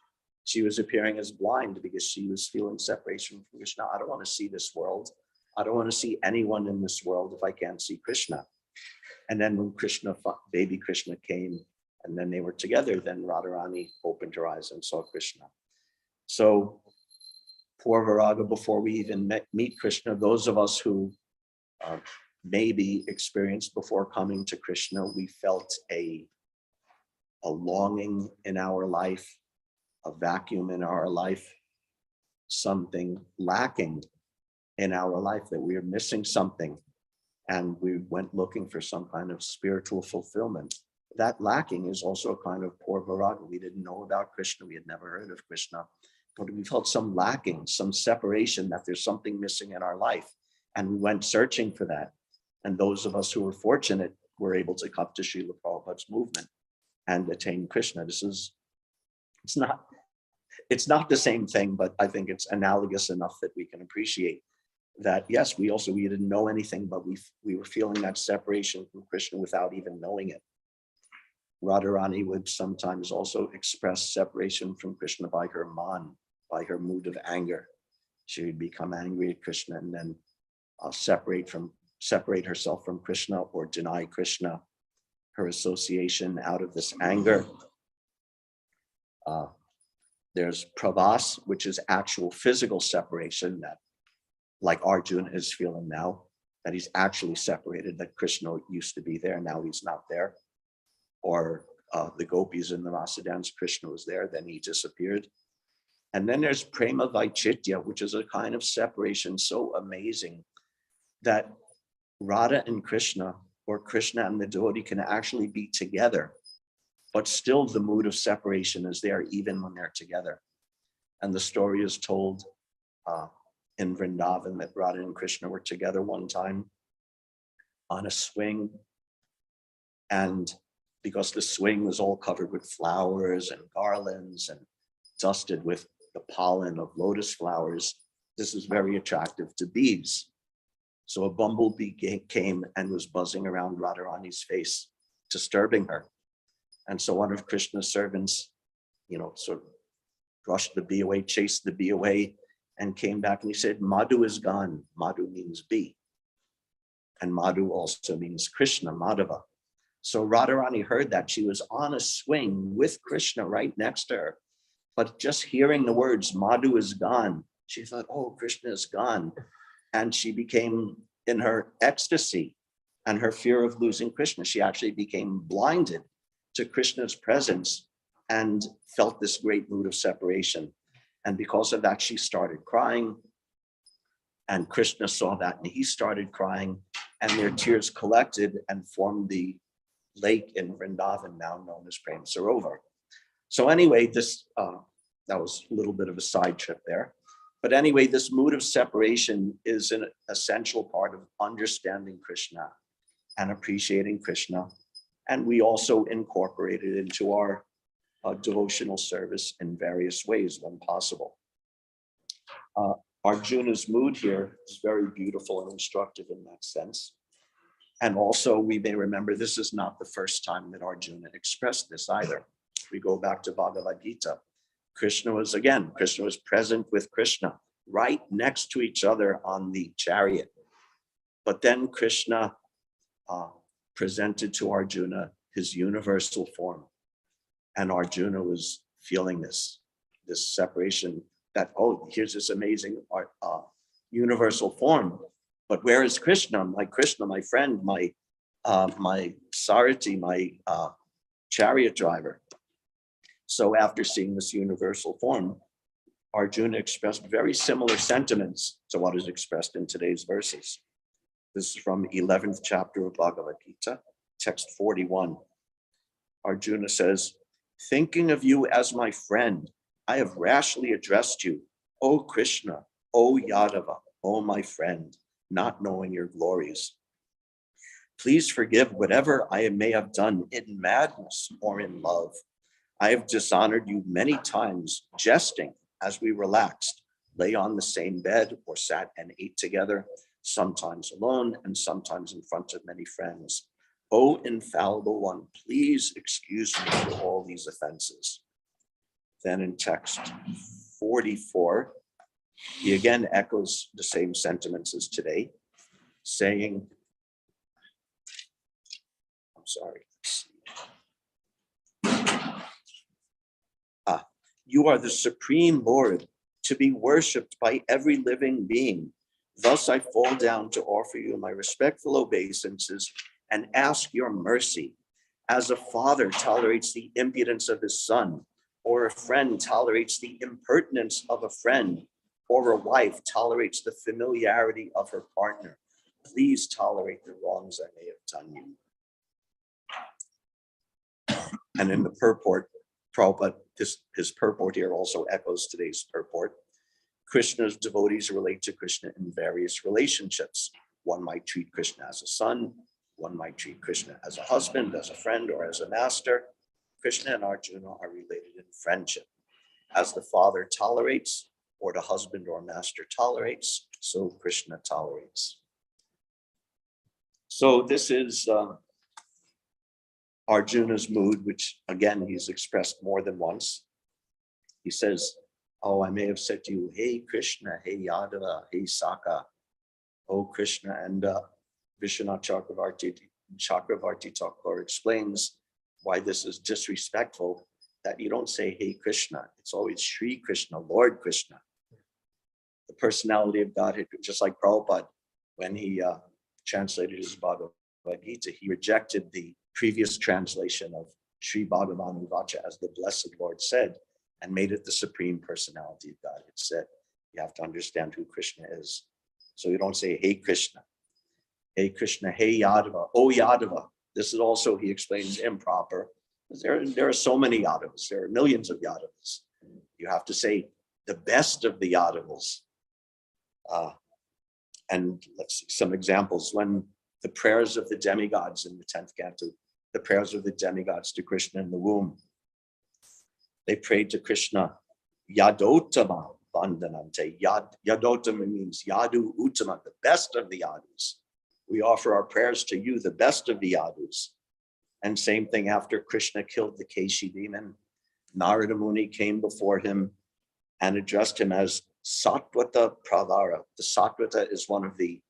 she was appearing as blind because she was feeling separation from Krishna. I don't want to see this world. I don't want to see anyone in this world if I can't see Krishna. And then when Krishna, baby Krishna came, and then they were together, then Radharani opened her eyes and saw Krishna. So Purva Raga, before we even meet Krishna, those of us who maybe experienced before coming to Krishna, we felt a longing in our life, a vacuum in our life, something lacking in our life, that we are missing something. And we went looking for some kind of spiritual fulfillment. That lacking is also a kind of Purva Raga. We didn't know about Krishna. We had never heard of Krishna, but we felt some lacking, some separation, that there's something missing in our life. And we went searching for that. And those of us who were fortunate were able to come to Srila Prabhupada's movement and attain Krishna. It's not the same thing, but I think it's analogous enough that we can appreciate that. Yes, we didn't know anything, but we were feeling that separation from Krishna without even knowing it. Radharani would sometimes also express separation from Krishna by her man, by her mood of anger. She would become angry at Krishna and then separate herself from Krishna or deny Krishna her association out of this anger. There's pravas, which is actual physical separation, that like Arjuna is feeling now, that he's actually separated, that Krishna used to be there, now he's not there. Or the gopis in the Rasa dance, Krishna was there, then he disappeared. And then there's prema vaichitya, which is a kind of separation so amazing that Radha and Krishna, or Krishna and the devotee, can actually be together, but still the mood of separation is there even when they're together. And the story is told in Vrindavan that Radha and Krishna were together one time on a swing, and because the swing was all covered with flowers and garlands and dusted with the pollen of lotus flowers, this is very attractive to bees. So a bumblebee came and was buzzing around Radharani's face, disturbing her. And so one of Krishna's servants, sort of brushed the bee away, chased the bee away, and came back and he said, Madhu is gone. Madhu means bee. And Madhu also means Krishna, Madhava. So Radharani heard that. She was on a swing with Krishna right next to her. But just hearing the words, Madhu is gone, She thought, oh, Krishna is gone. And she became, in her ecstasy and her fear of losing Krishna, she actually became blinded to Krishna's presence and felt this great mood of separation. And because of that, she started crying. And Krishna saw that and he started crying, and their tears collected and formed the lake in Vrindavan, now known as Prem Sarovar. So anyway, this that was a little bit of a side trip there. But anyway, this mood of separation is an essential part of understanding Krishna and appreciating Krishna. And we also incorporate it into our devotional service in various ways when possible. Arjuna's mood here is very beautiful and instructive in that sense. And also we may remember this is not the first time that Arjuna expressed this either. If we go back to Bhagavad Gita, Krishna was present with Krishna right next to each other on the chariot. But then Krishna presented to Arjuna his universal form. And Arjuna was feeling this separation that, oh, here's this amazing universal form. But where is Krishna, my friend, my Sarati, my chariot driver? So after seeing this universal form, Arjuna expressed very similar sentiments to what is expressed in today's verses. This is from 11th chapter of Bhagavad Gita, text 41. Arjuna says, thinking of you as my friend, I have rashly addressed you, O Krishna, O Yadava, O my friend, not knowing your glories. Please forgive whatever I may have done in madness or in love. I have dishonored you many times, jesting as we relaxed, lay on the same bed or sat and ate together, sometimes alone and sometimes in front of many friends. O infallible one, please excuse me for all these offenses. Then in text 44, he again echoes the same sentiments as today, saying, you are the supreme Lord, to be worshipped by every living being. Thus I fall down to offer you my respectful obeisances and ask your mercy. As a father tolerates the impudence of his son, or a friend tolerates the impertinence of a friend, or a wife tolerates the familiarity of her partner, please tolerate the wrongs I may have done you. And in the purport, Prabhupada, his purport here also echoes today's purport. Krishna's devotees relate to Krishna in various relationships. One might treat Krishna as a son, one might treat Krishna as a husband, as a friend, or as a master. Krishna and Arjuna are related in friendship. As the father tolerates, or the husband or master tolerates, so Krishna tolerates. So this is Arjuna's mood, which again, he's expressed more than once. He says, oh, I may have said to you, hey Krishna, hey Yadava, hey Saka, oh Krishna. And Vishwanath Chakravarti Thakur explains why this is disrespectful, that you don't say, hey Krishna, it's always Shri Krishna, Lord Krishna. The personality of Godhead, just like Prabhupada, when he translated his Bhagavad Gita, he rejected the previous translation of Sri Bhagavan Vacha, as the Blessed Lord said, and made it the Supreme Personality of God. It said, you have to understand who Krishna is. So you don't say, hey Krishna, hey Yadava, oh Yadava. This is also, he explains, improper. There are so many Yadavas. There are millions of Yadavas. You have to say the best of the Yadavas. And let's see some examples. When the prayers of the demigods in the 10th canto, the prayers of the demigods to Krishna in the womb, they prayed to Krishna, Yadotama Vandanante. Yadotama means Yadu Uttama, the best of the Yadus. We offer our prayers to you, the best of the Yadus. And same thing after Krishna killed the Keshi demon, Narada Muni came before him and addressed him as Satvata Pravara. The Satvata is one of the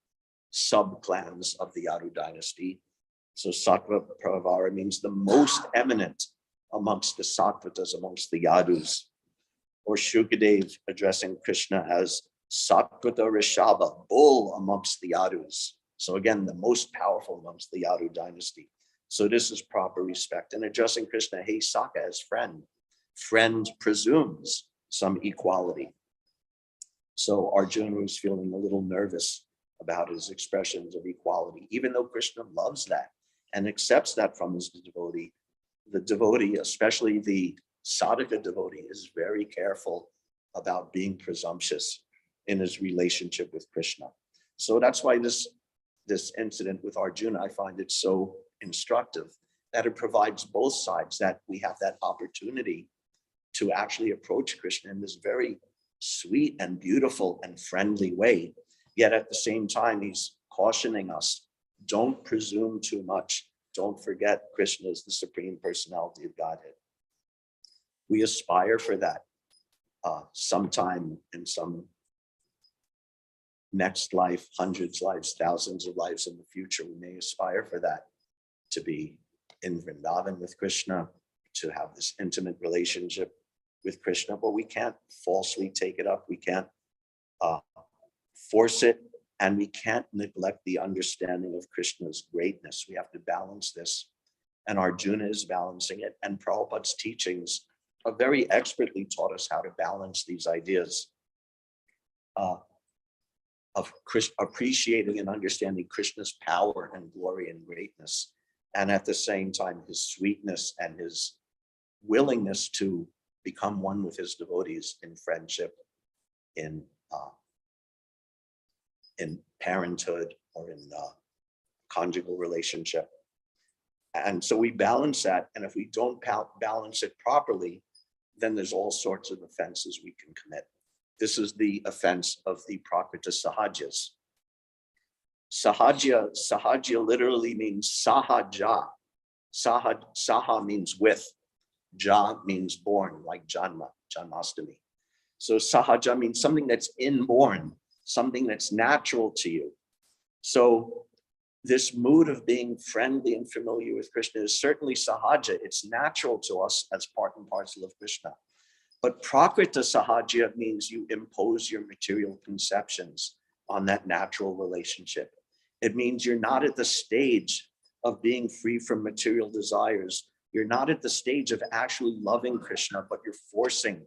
sub-clans of the Yadu dynasty. So Sattva Pravara means the most eminent amongst the Sattvatas, amongst the Yadus. Or Shukadev addressing Krishna as Satkruta Rishabha, bull amongst the Yadus. So again, the most powerful amongst the Yadu dynasty. So this is proper respect. And addressing Krishna, hey Saka, as friend. Friend presumes some equality. So Arjuna was feeling a little nervous about his expressions of equality, even though Krishna loves that and accepts that from his devotee. The devotee, especially the sadhaka devotee, is very careful about being presumptuous in his relationship with Krishna. So that's why this incident with Arjuna, I find it so instructive, that it provides both sides, that we have that opportunity to actually approach Krishna in this very sweet and beautiful and friendly way. Yet at the same time, he's cautioning us, don't presume too much. Don't forget Krishna is the Supreme Personality of Godhead. We aspire for that sometime in some next life, hundreds of lives, thousands of lives in the future. We may aspire for that, to be in Vrindavan with Krishna, to have this intimate relationship with Krishna, but we can't falsely take it up. We can't force it, and we can't neglect the understanding of Krishna's greatness. We have to balance this, and Arjuna is balancing it, and Prabhupada's teachings are very expertly taught us how to balance these ideas of appreciating and understanding Krishna's power and glory and greatness, and at the same time his sweetness and his willingness to become one with his devotees in friendship, in parenthood, or in conjugal relationship. And so we balance that, and if we don't balance it properly, then there's all sorts of offenses we can commit. This is the offense of the Prakrita Sahajas. Sahaja literally means sahaja. Saha means with. Ja means born, like Janma, Janmastami. So sahaja means something that's inborn, something that's natural to you. So this mood of being friendly and familiar with Krishna is certainly sahaja. It's natural to us as part and parcel of Krishna. But prakrita sahaja means you impose your material conceptions on that natural relationship. It means you're not at the stage of being free from material desires. You're not at the stage of actually loving Krishna, but you're forcing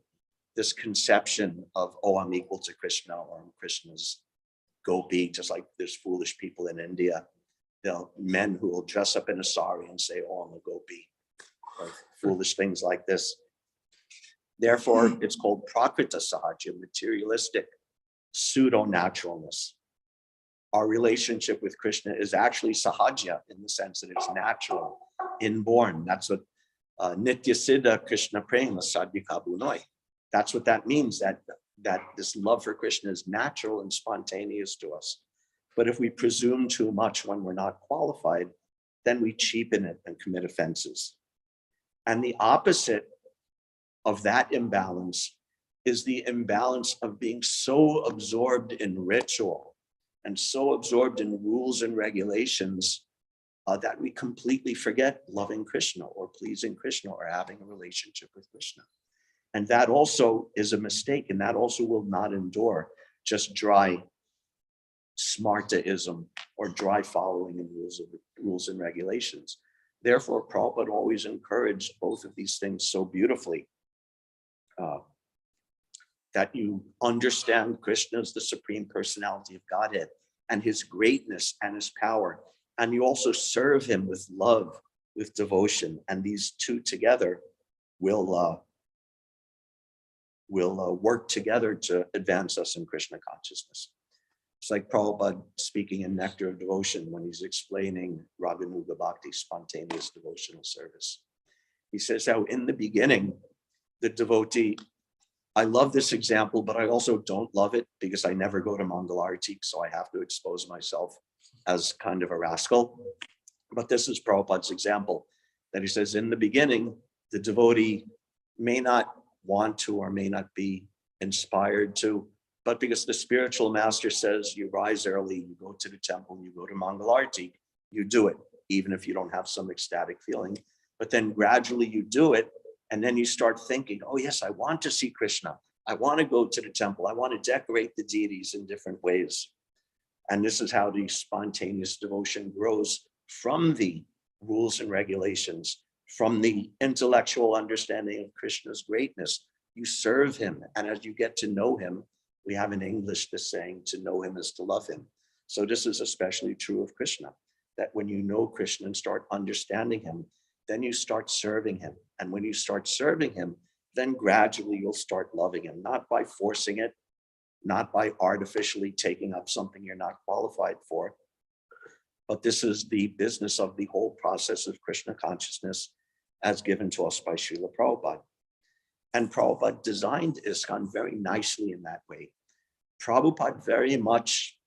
this conception of, oh, I'm equal to Krishna, or I'm Krishna's gopi, just like there's foolish people in India. Men who will dress up in a sari and say, oh, I'm a gopi, or foolish things like this. Therefore, it's called prakrita sahaja, materialistic pseudo-naturalness. Our relationship with Krishna is actually sahaja in the sense that it's natural, inborn. That's what nitya siddha Krishna prema sadhyaka bunoi. That's what that means, that this love for Krishna is natural and spontaneous to us. But if we presume too much when we're not qualified, then we cheapen it and commit offenses. And the opposite of that imbalance is the imbalance of being so absorbed in ritual and so absorbed in rules and regulations that we completely forget loving Krishna or pleasing Krishna or having a relationship with Krishna. And that also is a mistake, and that also will not endure just dry smartaism or dry following in rules and regulations. Therefore, Prabhupada always encouraged both of these things so beautifully. That you understand Krishna as the Supreme Personality of Godhead and his greatness and his power. And you also serve him with love, with devotion. And these two together will work together to advance us in Krishna consciousness. It's like Prabhupada speaking in Nectar of Devotion when he's explaining Raganuga Bhakti, spontaneous devotional service. He says how in the beginning, the devotee, I love this example, but I also don't love it because I never go to Mangalarti, so I have to expose myself as kind of a rascal. But this is Prabhupada's example, that he says in the beginning, the devotee may not want to or may not be inspired to, but because the spiritual master says you rise early, you go to the temple, you go to Mangalarti, you do it, even if you don't have some ecstatic feeling. But then gradually you do it, and then you start thinking, oh yes, I want to see Krishna. I want to go to the temple. I want to decorate the deities in different ways. And this is how the spontaneous devotion grows from the rules and regulations, from the intellectual understanding of Krishna's greatness. You serve him, and as you get to know him, we have in English the saying, to know him is to love him. So this is especially true of Krishna, that when you know Krishna and start understanding him, then you start serving him. And when you start serving him, then gradually you'll start loving him, not by forcing it, not by artificially taking up something you're not qualified for. But this is the business of the whole process of Krishna consciousness as given to us by Srila Prabhupada. And Prabhupada designed ISKCON very nicely in that way. Prabhupada very much,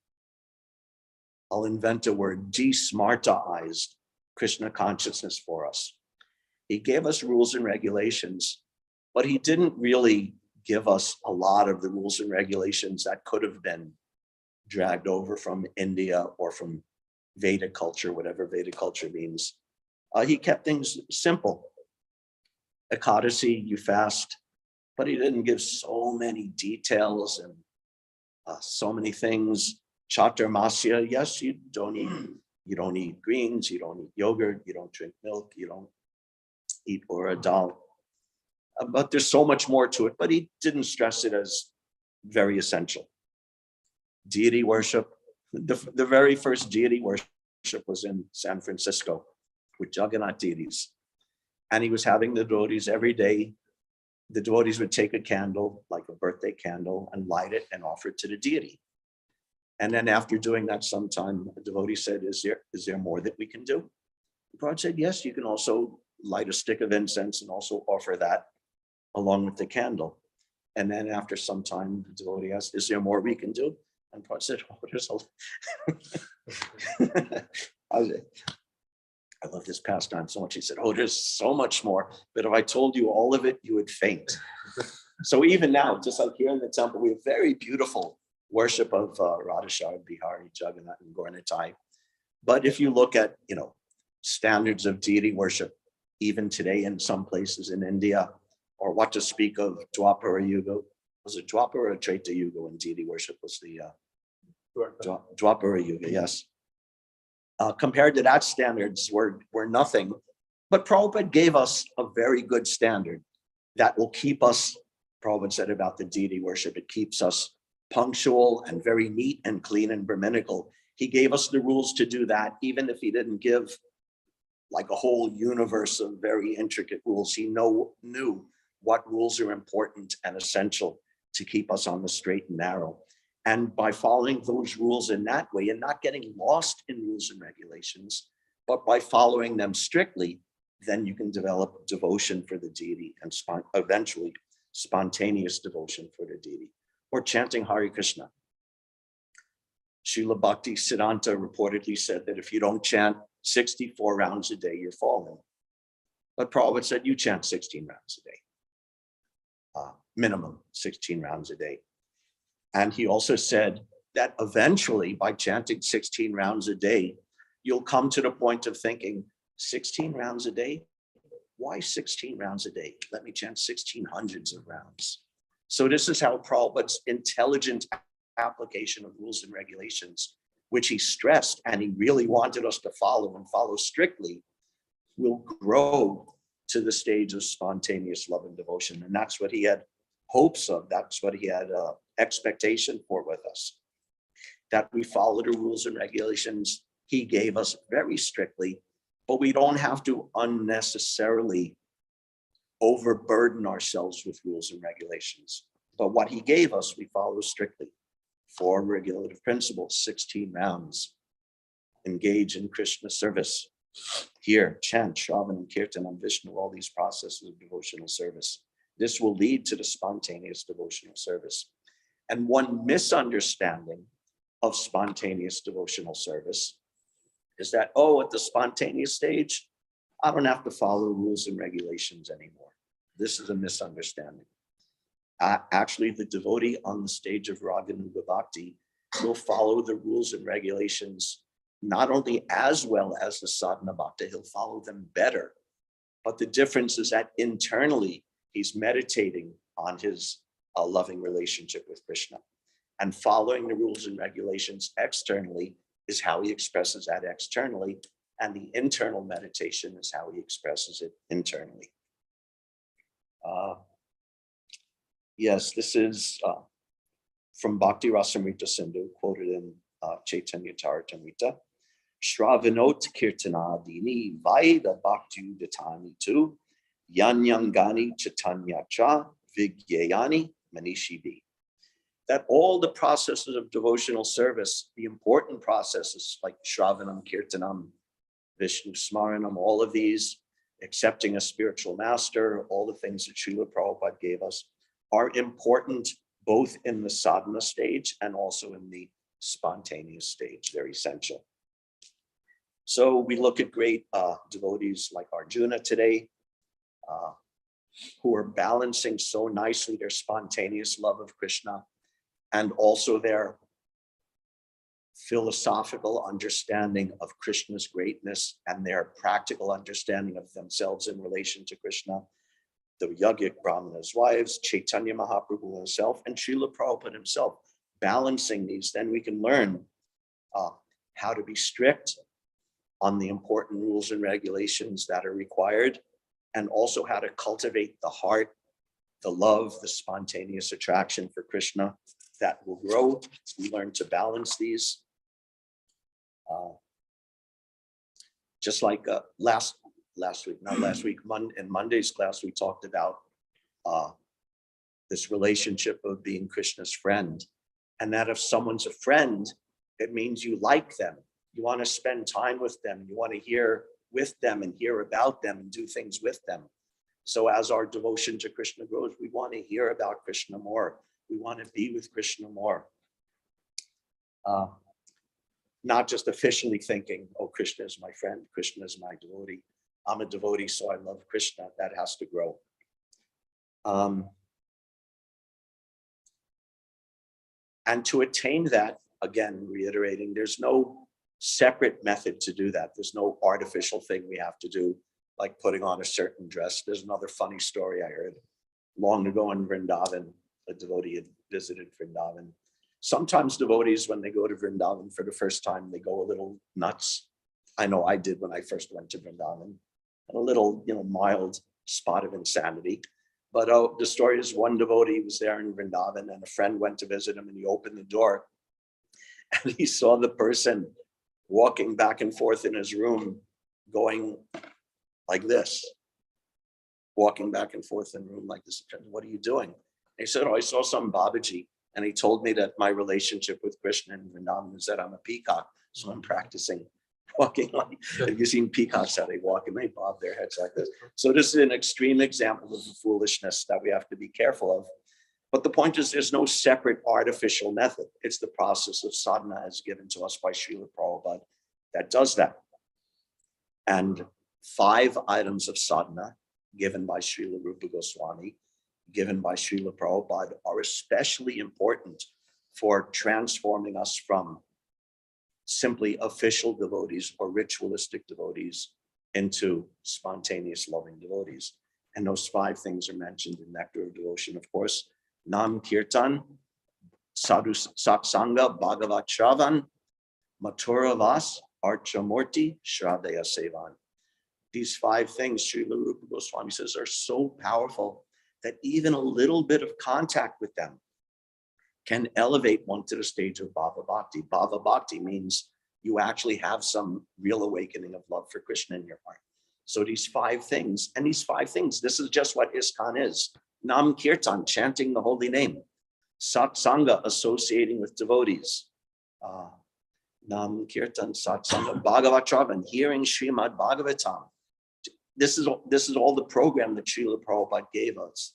I'll invent a word, desmartaized Krishna consciousness for us. He gave us rules and regulations, but he didn't really give us a lot of the rules and regulations that could have been dragged over from India or from Vedic culture, whatever Vedic culture means. He kept things simple. Ekadasi, you fast, but he didn't give so many details and so many things. Chaturmasya, yes, you don't eat greens, you don't eat yogurt, you don't drink milk, you don't eat urad dal. But there's so much more to it, but he didn't stress it as very essential. Deity worship, the very first deity worship was in San Francisco with Jagannath deities. And he was having the devotees every day. The devotees would take a candle, like a birthday candle, and light it and offer it to the deity. And then after doing that sometime, the devotee said, is there more that we can do? The Prabhupada said, yes, you can also light a stick of incense and also offer that along with the candle. And then after some time, the devotee asked, is there more we can do? And Prabhupada said, oh, there's a I love this pastime so much. He said, oh, there's so much more, but if I told you all of it, you would faint. So even now, just like here in the temple, we have very beautiful worship of Radhashar, Bihari, Jagannath, and Gauranitai. But if you look at, standards of deity worship, even today in some places in India, or what to speak of Dwapara Yuga, was it Dwapara or Treta Yuga when deity worship was the Dwapara Yuga, yes. Compared to that, standards were nothing, but Prabhupada gave us a very good standard that will keep us, Prabhupada said about the deity worship, it keeps us punctual and very neat and clean and Brahminical. He gave us the rules to do that, even if he didn't give like a whole universe of very intricate rules. He knew what rules are important and essential to keep us on the straight and narrow. And by following those rules in that way and not getting lost in rules and regulations, but by following them strictly, then you can develop devotion for the deity and eventually spontaneous devotion for the deity, or chanting Hare Krishna. Srila Bhakti Siddhanta reportedly said that if you don't chant 64 rounds a day, you're falling. But Prabhupada said you chant 16 rounds a day, minimum 16 rounds a day. And he also said that eventually by chanting 16 rounds a day, you'll come to the point of thinking 16 rounds a day? Why 16 rounds a day? Let me chant 16 hundreds of rounds. So this is how Prabhupada's intelligent application of rules and regulations, which he stressed and he really wanted us to follow and follow strictly, will grow to the stage of spontaneous love and devotion. And that's what he had hopes of. That's what he had expectation for with us, that we follow the rules and regulations he gave us very strictly, but we don't have to unnecessarily overburden ourselves with rules and regulations. But what he gave us, we follow strictly. 4 regulative principles, 16 rounds, engage in Krishna service. Here, chant, Shravan, Kirtan, and Vishnu, all these processes of devotional service. This will lead to the spontaneous devotional service. And one misunderstanding of spontaneous devotional service is that, at the spontaneous stage, I don't have to follow rules and regulations anymore. This is a misunderstanding. Actually, the devotee on the stage of Raganuga Bhakti will follow the rules and regulations not only as well as the sadhana bhakta, he'll follow them better. But the difference is that internally, he's meditating on his a loving relationship with Krishna. And following the rules and regulations externally is how he expresses that externally. And the internal meditation is how he expresses it internally. Yes, this is from Bhakti Rasamrita Sindhu, quoted in Chaitanya Charitamrita. Shravanot kirtanadini vaida bhakti udatani tu yanyangani chaitanya cha vigyayani manishibi. That all the processes of devotional service, the important processes like Shravanam, Kirtanam, Vishnu Smaranam, all of these, accepting a spiritual master, all the things that Srila Prabhupada gave us, are important both in the sadhana stage and also in the spontaneous stage. They're essential. So we look at great devotees like Arjuna today, who are balancing so nicely their spontaneous love of Krishna and also their philosophical understanding of Krishna's greatness and their practical understanding of themselves in relation to Krishna. The Yogic Brahmana's wives, Chaitanya Mahaprabhu himself, and Srila Prabhupada himself, balancing these, then we can learn how to be strict on the important rules and regulations that are required, and also how to cultivate the heart, the love, the spontaneous attraction for Krishna that will grow. We learn to balance these. Just like last week, in Monday's class, we talked about this relationship of being Krishna's friend, and that if someone's a friend, it means you like them. You want to spend time with them. You want to hear with them and hear about them and do things with them. So as our devotion to Krishna grows, we want to hear about Krishna more. We want to be with Krishna more. Not just officially thinking, oh, Krishna is my friend, Krishna is my devotee. I'm a devotee, so I love Krishna. That has to grow. And to attain that, again, reiterating, there's no separate method to do that. There's no artificial thing we have to do, like putting on a certain dress. There's another funny story I heard long ago in Vrindavan. A devotee had visited Vrindavan. Sometimes devotees, when they go to Vrindavan for the first time, they go a little nuts. I know I did when I first went to Vrindavan. A little, mild spot of insanity. But the story is one devotee was there in Vrindavan and a friend went to visit him and he opened the door and he saw the person walking back and forth in his room going like this. Walking back and forth in the room like this. What are you doing? He said, oh, I saw some Babaji. And he told me that my relationship with Krishna in Vrindavan is that I'm a peacock. So I'm practicing walking like, have you seen peacocks how they walk and they bob their heads like this? So this is an extreme example of the foolishness that we have to be careful of. But the point is there's no separate artificial method. It's the process of sadhana as given to us by Srila Prabhupada that does that. And 5 items of sadhana given by Srila Rupa Goswami, given by Srila Prabhupada, are especially important for transforming us from simply official devotees or ritualistic devotees into spontaneous loving devotees. And those 5 things are mentioned in Nectar of Devotion, of course. Nam Kirtan, Sadhu Satsanga, Bhagavat Shravan, Mathura Vas, Archamurti, Shraddhaya Sevan. These 5 things, Srila Rupa Goswami says, are so powerful that even a little bit of contact with them can elevate one to the stage of Bhava Bhakti. Bhava Bhakti means you actually have some real awakening of love for Krishna in your heart. So these 5 things, and these 5 things, this is just what ISKCON is. Nam Kirtan, chanting the holy name. Satsanga, associating with devotees. Nam Kirtan, Satsanga, Bhagavat Shravan, hearing Srimad Bhagavatam. This is all the program that Srila Prabhupada gave us.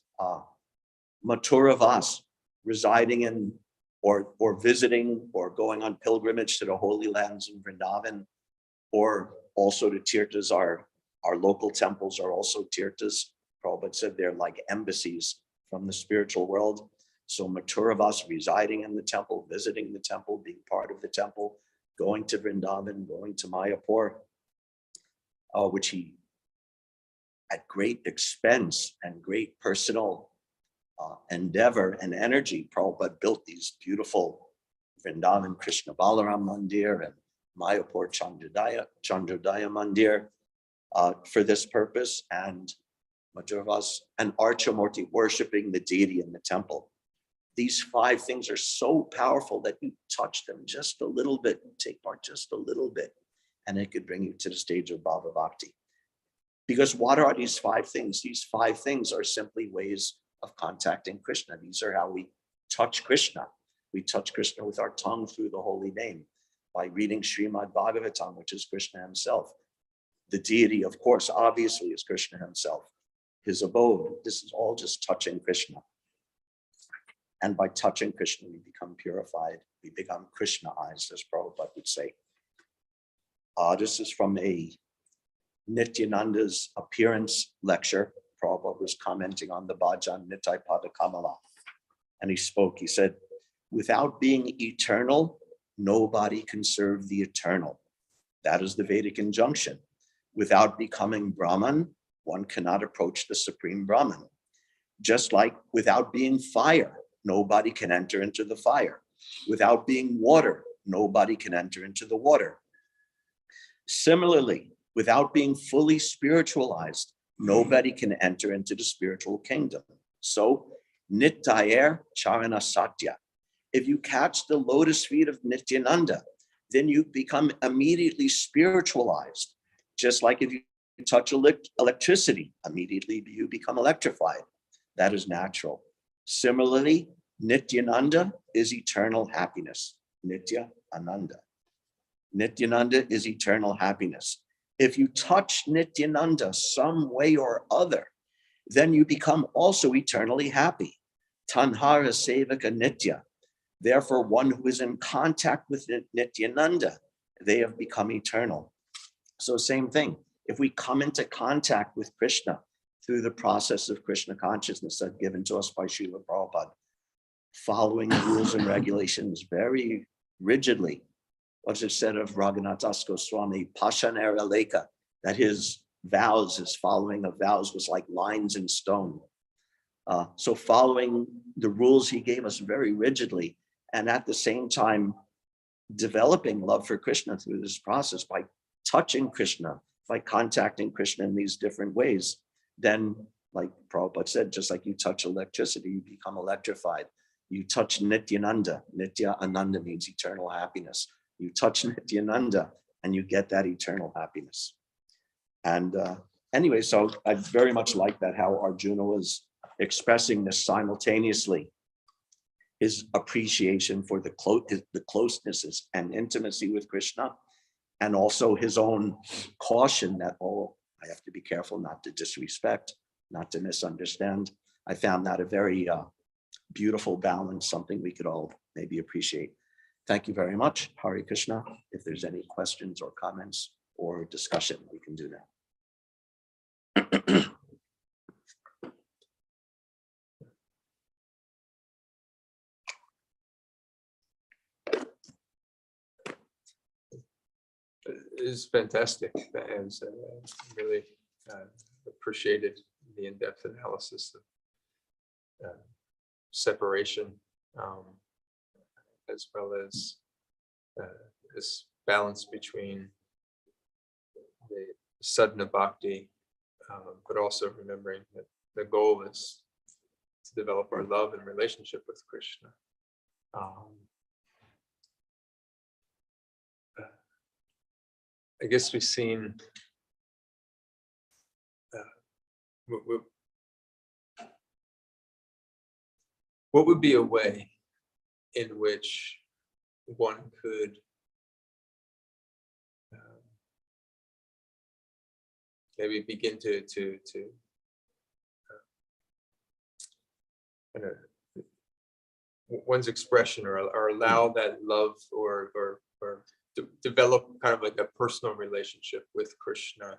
Mathura Vas, residing in or visiting or going on pilgrimage to the holy lands in Vrindavan, or also to tirthas. Our local temples are also tirthas. Prabhupada said they're like embassies from the spiritual world. So Mathura Vas, residing in the temple, visiting the temple, being part of the temple, going to Vrindavan, going to Mayapur, which he, at great expense and great personal endeavor and energy, Prabhupada built these beautiful Vrindavan Krishna Balaram Mandir and Mayapur Chandrodaya Mandir for this purpose, and Madhurvas and Archamurti worshiping the deity in the temple. These 5 things are so powerful that you touch them just a little bit, take part just a little bit, and it could bring you to the stage of Bhava Bhakti. Because what are these 5 things? These 5 things are simply ways of contacting Krishna. These are how we touch Krishna. We touch Krishna with our tongue through the holy name, by reading Srimad Bhagavatam, which is Krishna himself. The deity, of course, obviously is Krishna himself, his abode. This is all just touching Krishna. And by touching Krishna, we become purified. We become Krishnaized, as Prabhupada would say. This is from a Nityananda's appearance lecture. Prabhupada was commenting on the Bhajan Nitai Pada Kamala. And he spoke, he said, without being eternal, nobody can serve the eternal. That is the Vedic injunction. Without becoming Brahman, one cannot approach the Supreme Brahman. Just like without being fire, nobody can enter into the fire. Without being water, nobody can enter into the water. Similarly, without being fully spiritualized, nobody can enter into the spiritual kingdom. So, Nityayer Charana Satya. If you catch the lotus feet of Nityananda, then you become immediately spiritualized. Just like if you touch electricity, immediately you become electrified. That is natural. Similarly, Nityananda is eternal happiness. Nitya Ananda. Nityananda is eternal happiness. If you touch Nityananda some way or other, then you become also eternally happy. Tanhara Sevaka Nitya. Therefore, one who is in contact with Nityananda, they have become eternal. So same thing. If we come into contact with Krishna through the process of Krishna consciousness that's given to us by Srila Prabhupada, following the rules and regulations very rigidly, what's it said of Raghunath Das Goswami, Pashanera Leka, that his vows, his following of vows was like lines in stone. So following the rules he gave us very rigidly, and at the same time, developing love for Krishna through this process by touching Krishna, by contacting Krishna in these different ways, then, like Prabhupada said, just like you touch electricity, you become electrified. You touch Nityananda. Nitya Ananda means eternal happiness. You touch Nityananda and you get that eternal happiness. And anyway, so I very much like that, how Arjuna was expressing this simultaneously, his appreciation for the closeness and intimacy with Krishna, and also his own caution that, oh, I have to be careful not to disrespect, not to misunderstand. I found that a very beautiful balance, something we could all maybe appreciate. Thank you very much, Hare Krishna. If there's any questions or comments or discussion, we can do that. It is fantastic, and really appreciated the in-depth analysis of separation, as well as this balance between the sadhana bhakti, but also remembering that the goal is to develop our love and relationship with Krishna. I guess we've seen what would be a way in which one could maybe begin to kind of one's expression, or allow that love or to develop kind of like a personal relationship with Krishna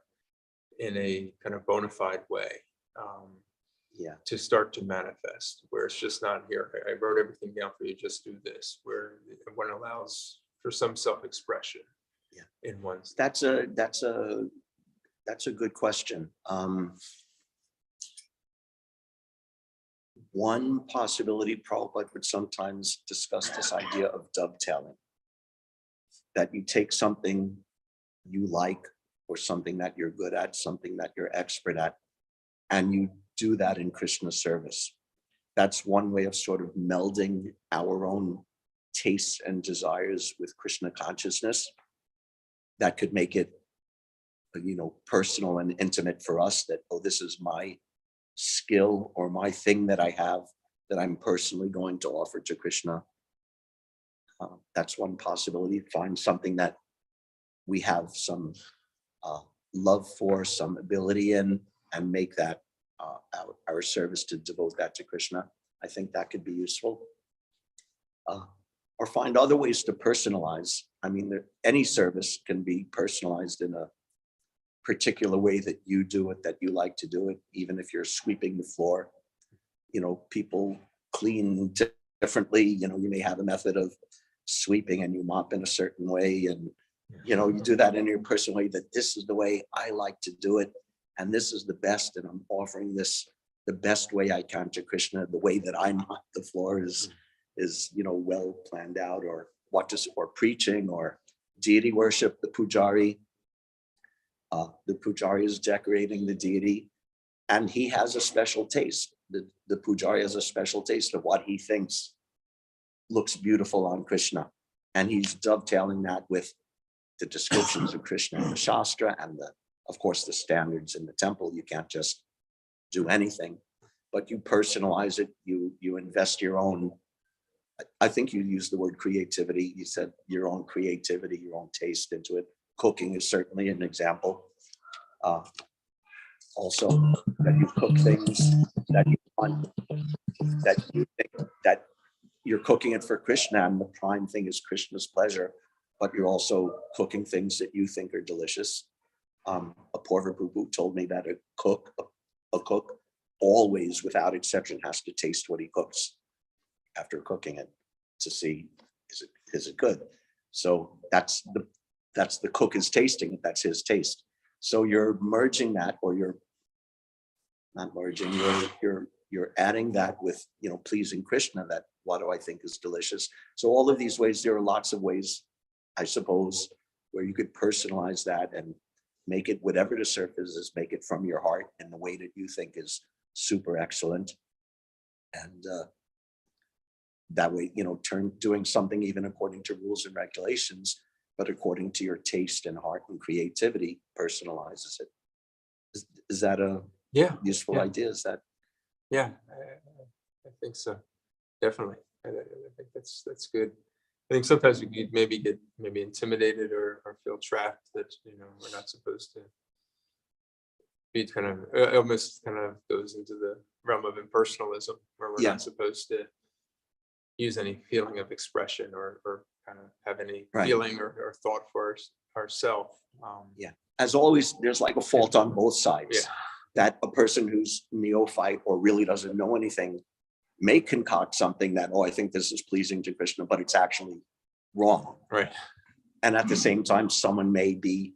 in a kind of bona fide way, to start to manifest, where it's just not here, I wrote everything down for you, just do this, where one allows for some self-expression in one's. That's a good question. one possibility Prabhupada would sometimes discuss this idea of dovetailing. That you take something you like or something that you're good at, something that you're expert at, and you do that in Krishna service. That's one way of sort of melding our own tastes and desires with Krishna consciousness. That could make it, personal and intimate for us, that, oh, this is my skill or my thing that I have that I'm personally going to offer to Krishna. That's one possibility. Find something that we have some love for, some ability in, and make that our service to devote that to Krishna. I think that could be useful. Or find other ways to personalize. I mean, any service can be personalized in a particular way that you do it, that you like to do it, even if you're sweeping the floor. People clean differently. You may have a method of sweeping and you mop in a certain way, and you do that in your personal way, that this is the way I like to do it, and this is the best, and I'm offering this the best way I can to Krishna. The way that I mop the floor is well planned out. Or or preaching or deity worship, the pujari. The pujari is decorating the deity, and he has a special taste. The pujari has a special taste of what he thinks looks beautiful on Krishna, and he's dovetailing that with the descriptions of Krishna in the Shastra and of course, the standards in the temple. You can't just do anything, but you personalize it. You invest your own. I think you used the word creativity. You said your own creativity, your own taste into it. Cooking is certainly an example. Also, that you cook things that you want, that you think that you're cooking it for Krishna, and the prime thing is Krishna's pleasure, but you're also cooking things that you think are delicious. Apoorva Prabhu told me that a cook always, without exception, has to taste what he cooks after cooking it to see is it good. So that's the cook is tasting it. That's his taste. So you're merging that, or you're not merging. You're adding that with pleasing Krishna. That what do I think is delicious. So all of these ways, there are lots of ways, I suppose, where you could personalize that and make it whatever the surface is, make it from your heart in the way that you think is super excellent. And that way, doing something even according to rules and regulations, but according to your taste and heart and creativity, personalizes it. Is that a useful idea? Is that? Yeah, I think so. Definitely. I think that's good. I think sometimes we could maybe get intimidated or feel trapped that we're not supposed to be almost goes into the realm of impersonalism, where we're not supposed to use any feeling of expression or kind of have any feeling or thought for ourselves. As always, there's like a fault on both sides. That a person who's neophyte or really doesn't know anything may concoct something that, I think this is pleasing to Krishna, but it's actually wrong. Right. And at the same time, someone may be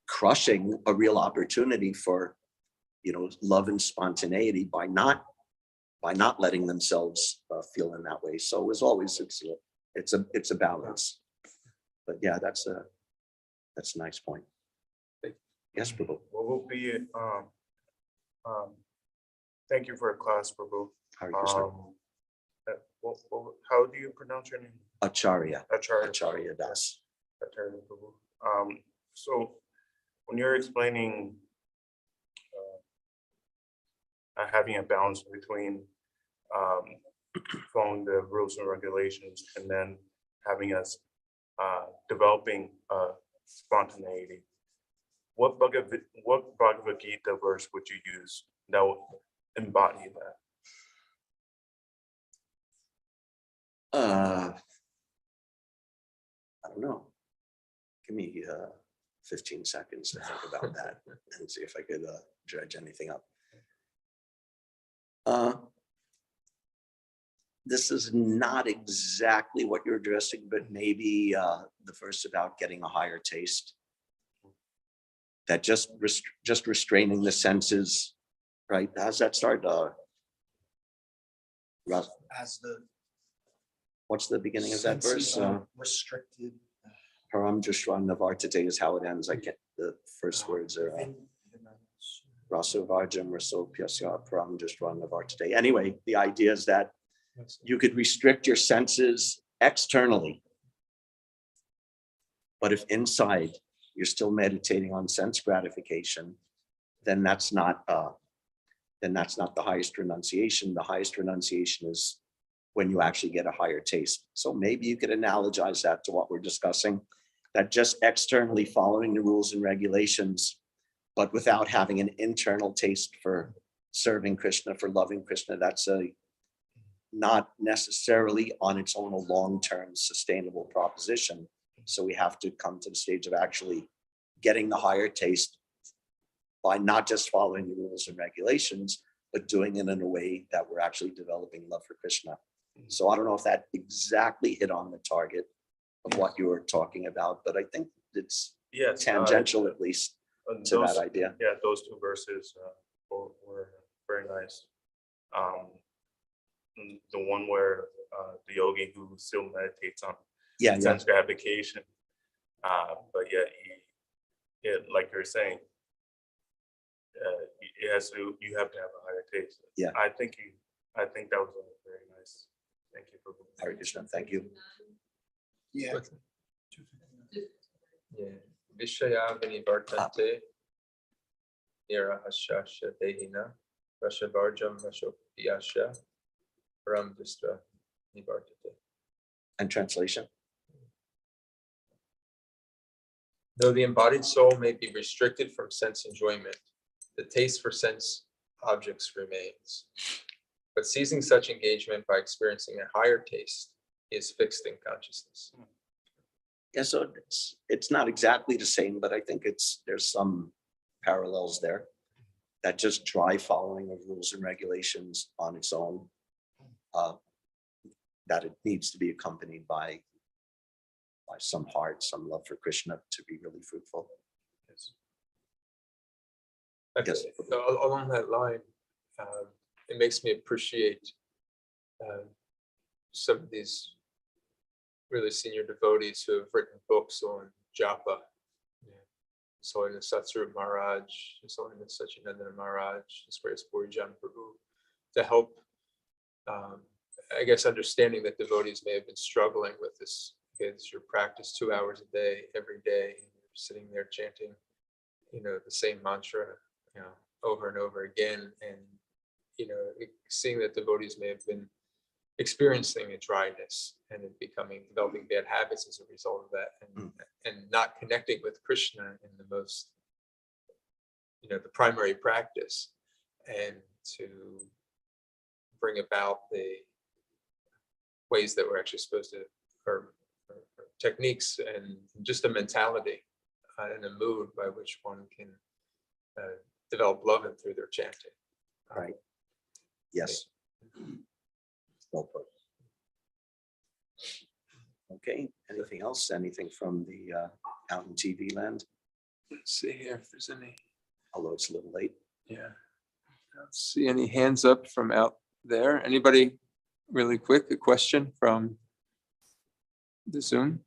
crushing a real opportunity for, love and spontaneity by not letting themselves feel in that way. So as always, it's a balance. But yeah, that's a nice point. Yes, Prabhu. What will be thank you for a class, Prabhu. How do you pronounce your name? Acharya. Acharya Das. Acharya Prabhu. So when you're explaining having a balance between following the rules and regulations and then having us developing spontaneity, what Bhagavad Gita verse would you use that would embody that? I don't know. Give me 15 seconds to think about that and see if I could dredge anything up. This is not exactly what you're addressing, but maybe the verse about getting a higher taste. That just restraining the senses, right? How's that start? Ras- as the What's the beginning of that verse? senses are restricted. Param Jushran Navartate is how it ends. I get the first words are Raso Varjam Raso Pyasya Param Jushran Navartate. Anyway, the idea is that you could restrict your senses externally. But if inside you're still meditating on sense gratification, then that's not the highest renunciation. The highest renunciation is when you actually get a higher taste. So maybe you could analogize that to what we're discussing, that just externally following the rules and regulations, but without having an internal taste for serving Krishna, for loving Krishna, that's not necessarily on its own a long-term sustainable proposition. So we have to come to the stage of actually getting the higher taste by not just following the rules and regulations, but doing it in a way that we're actually developing love for Krishna. So I don't know if that exactly hit on the target of what you were talking about, but I think it's Yes. tangential at least to that idea. Yeah, those two verses were very nice. The one where the yogi who still meditates on Yeah, sense gratification, but yet like you're saying, you have to have a higher taste. Yeah. I think that was very nice. Thank you for Hare Krishna, thank you. Yeah. Vishaya Vinivartante Nirahashasha Dehina Vashavarjam Vashopiyasha Param Distra Nivartate. And translation? Though the embodied soul may be restricted from sense enjoyment, the taste for sense objects remains. But seizing such engagement by experiencing a higher taste is fixed in consciousness. Yeah, so it's not exactly the same, but I think there's some parallels there. That just dry following of rules and regulations on its own, that it needs to be accompanied by some heart, some love for Krishna to be really fruitful. Yes. Along that line, it makes me appreciate some of these really senior devotees who have written books on japa. His Holiness Satsvarup Maharaj, His Holiness Sachinandana Maharaj, His Grace Purijan Prabhu, to help, I guess, understanding that devotees may have been struggling with this, because you practice 2 hours a day, every day, and you're sitting there chanting, the same mantra, over and over again, and seeing that devotees may have been experiencing a dryness and developing bad habits as a result of that, and not connecting with Krishna in the most, the primary practice, and to bring about the ways that we're actually supposed to, or techniques, and just a mentality and a mood by which one can develop love through their chanting. Right. Yes. Well put. Okay, anything else? Anything from the out in TV land? Let's see here if there's any. Although it's a little late. Yeah. I don't see any hands up from out there. Anybody really quick, a question from the Zoom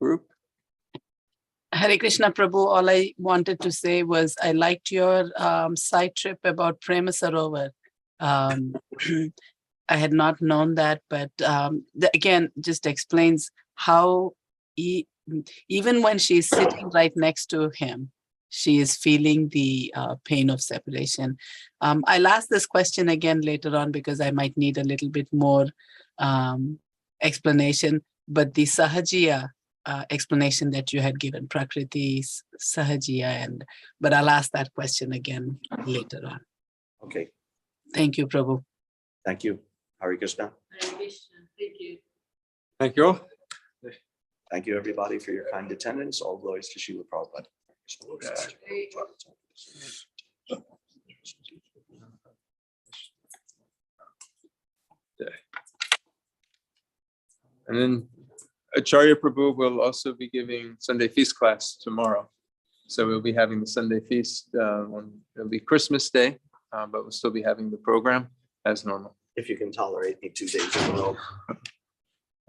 group? Hare Krishna Prabhu, all I wanted to say was I liked your side trip about Prema Sarovar. I had not known that, but again, just explains how even when she's sitting right next to him, she is feeling the pain of separation. I'll ask this question again later on because I might need a little bit more explanation, but the Sahajiya explanation that you had given, Prakriti, Sahajiya, but I'll ask that question again later on. Okay. Thank you, Prabhu. Thank you. Hare Krishna. Hare Krishna. Thank you. Thank you all. Thank you, everybody, for your kind attendance. All glories to Srila Prabhupada. And then Acharya Prabhu will also be giving Sunday feast class tomorrow. So we'll be having the Sunday feast it'll be Christmas Day but we'll still be having the program as normal. If you can tolerate the 2 days in a row.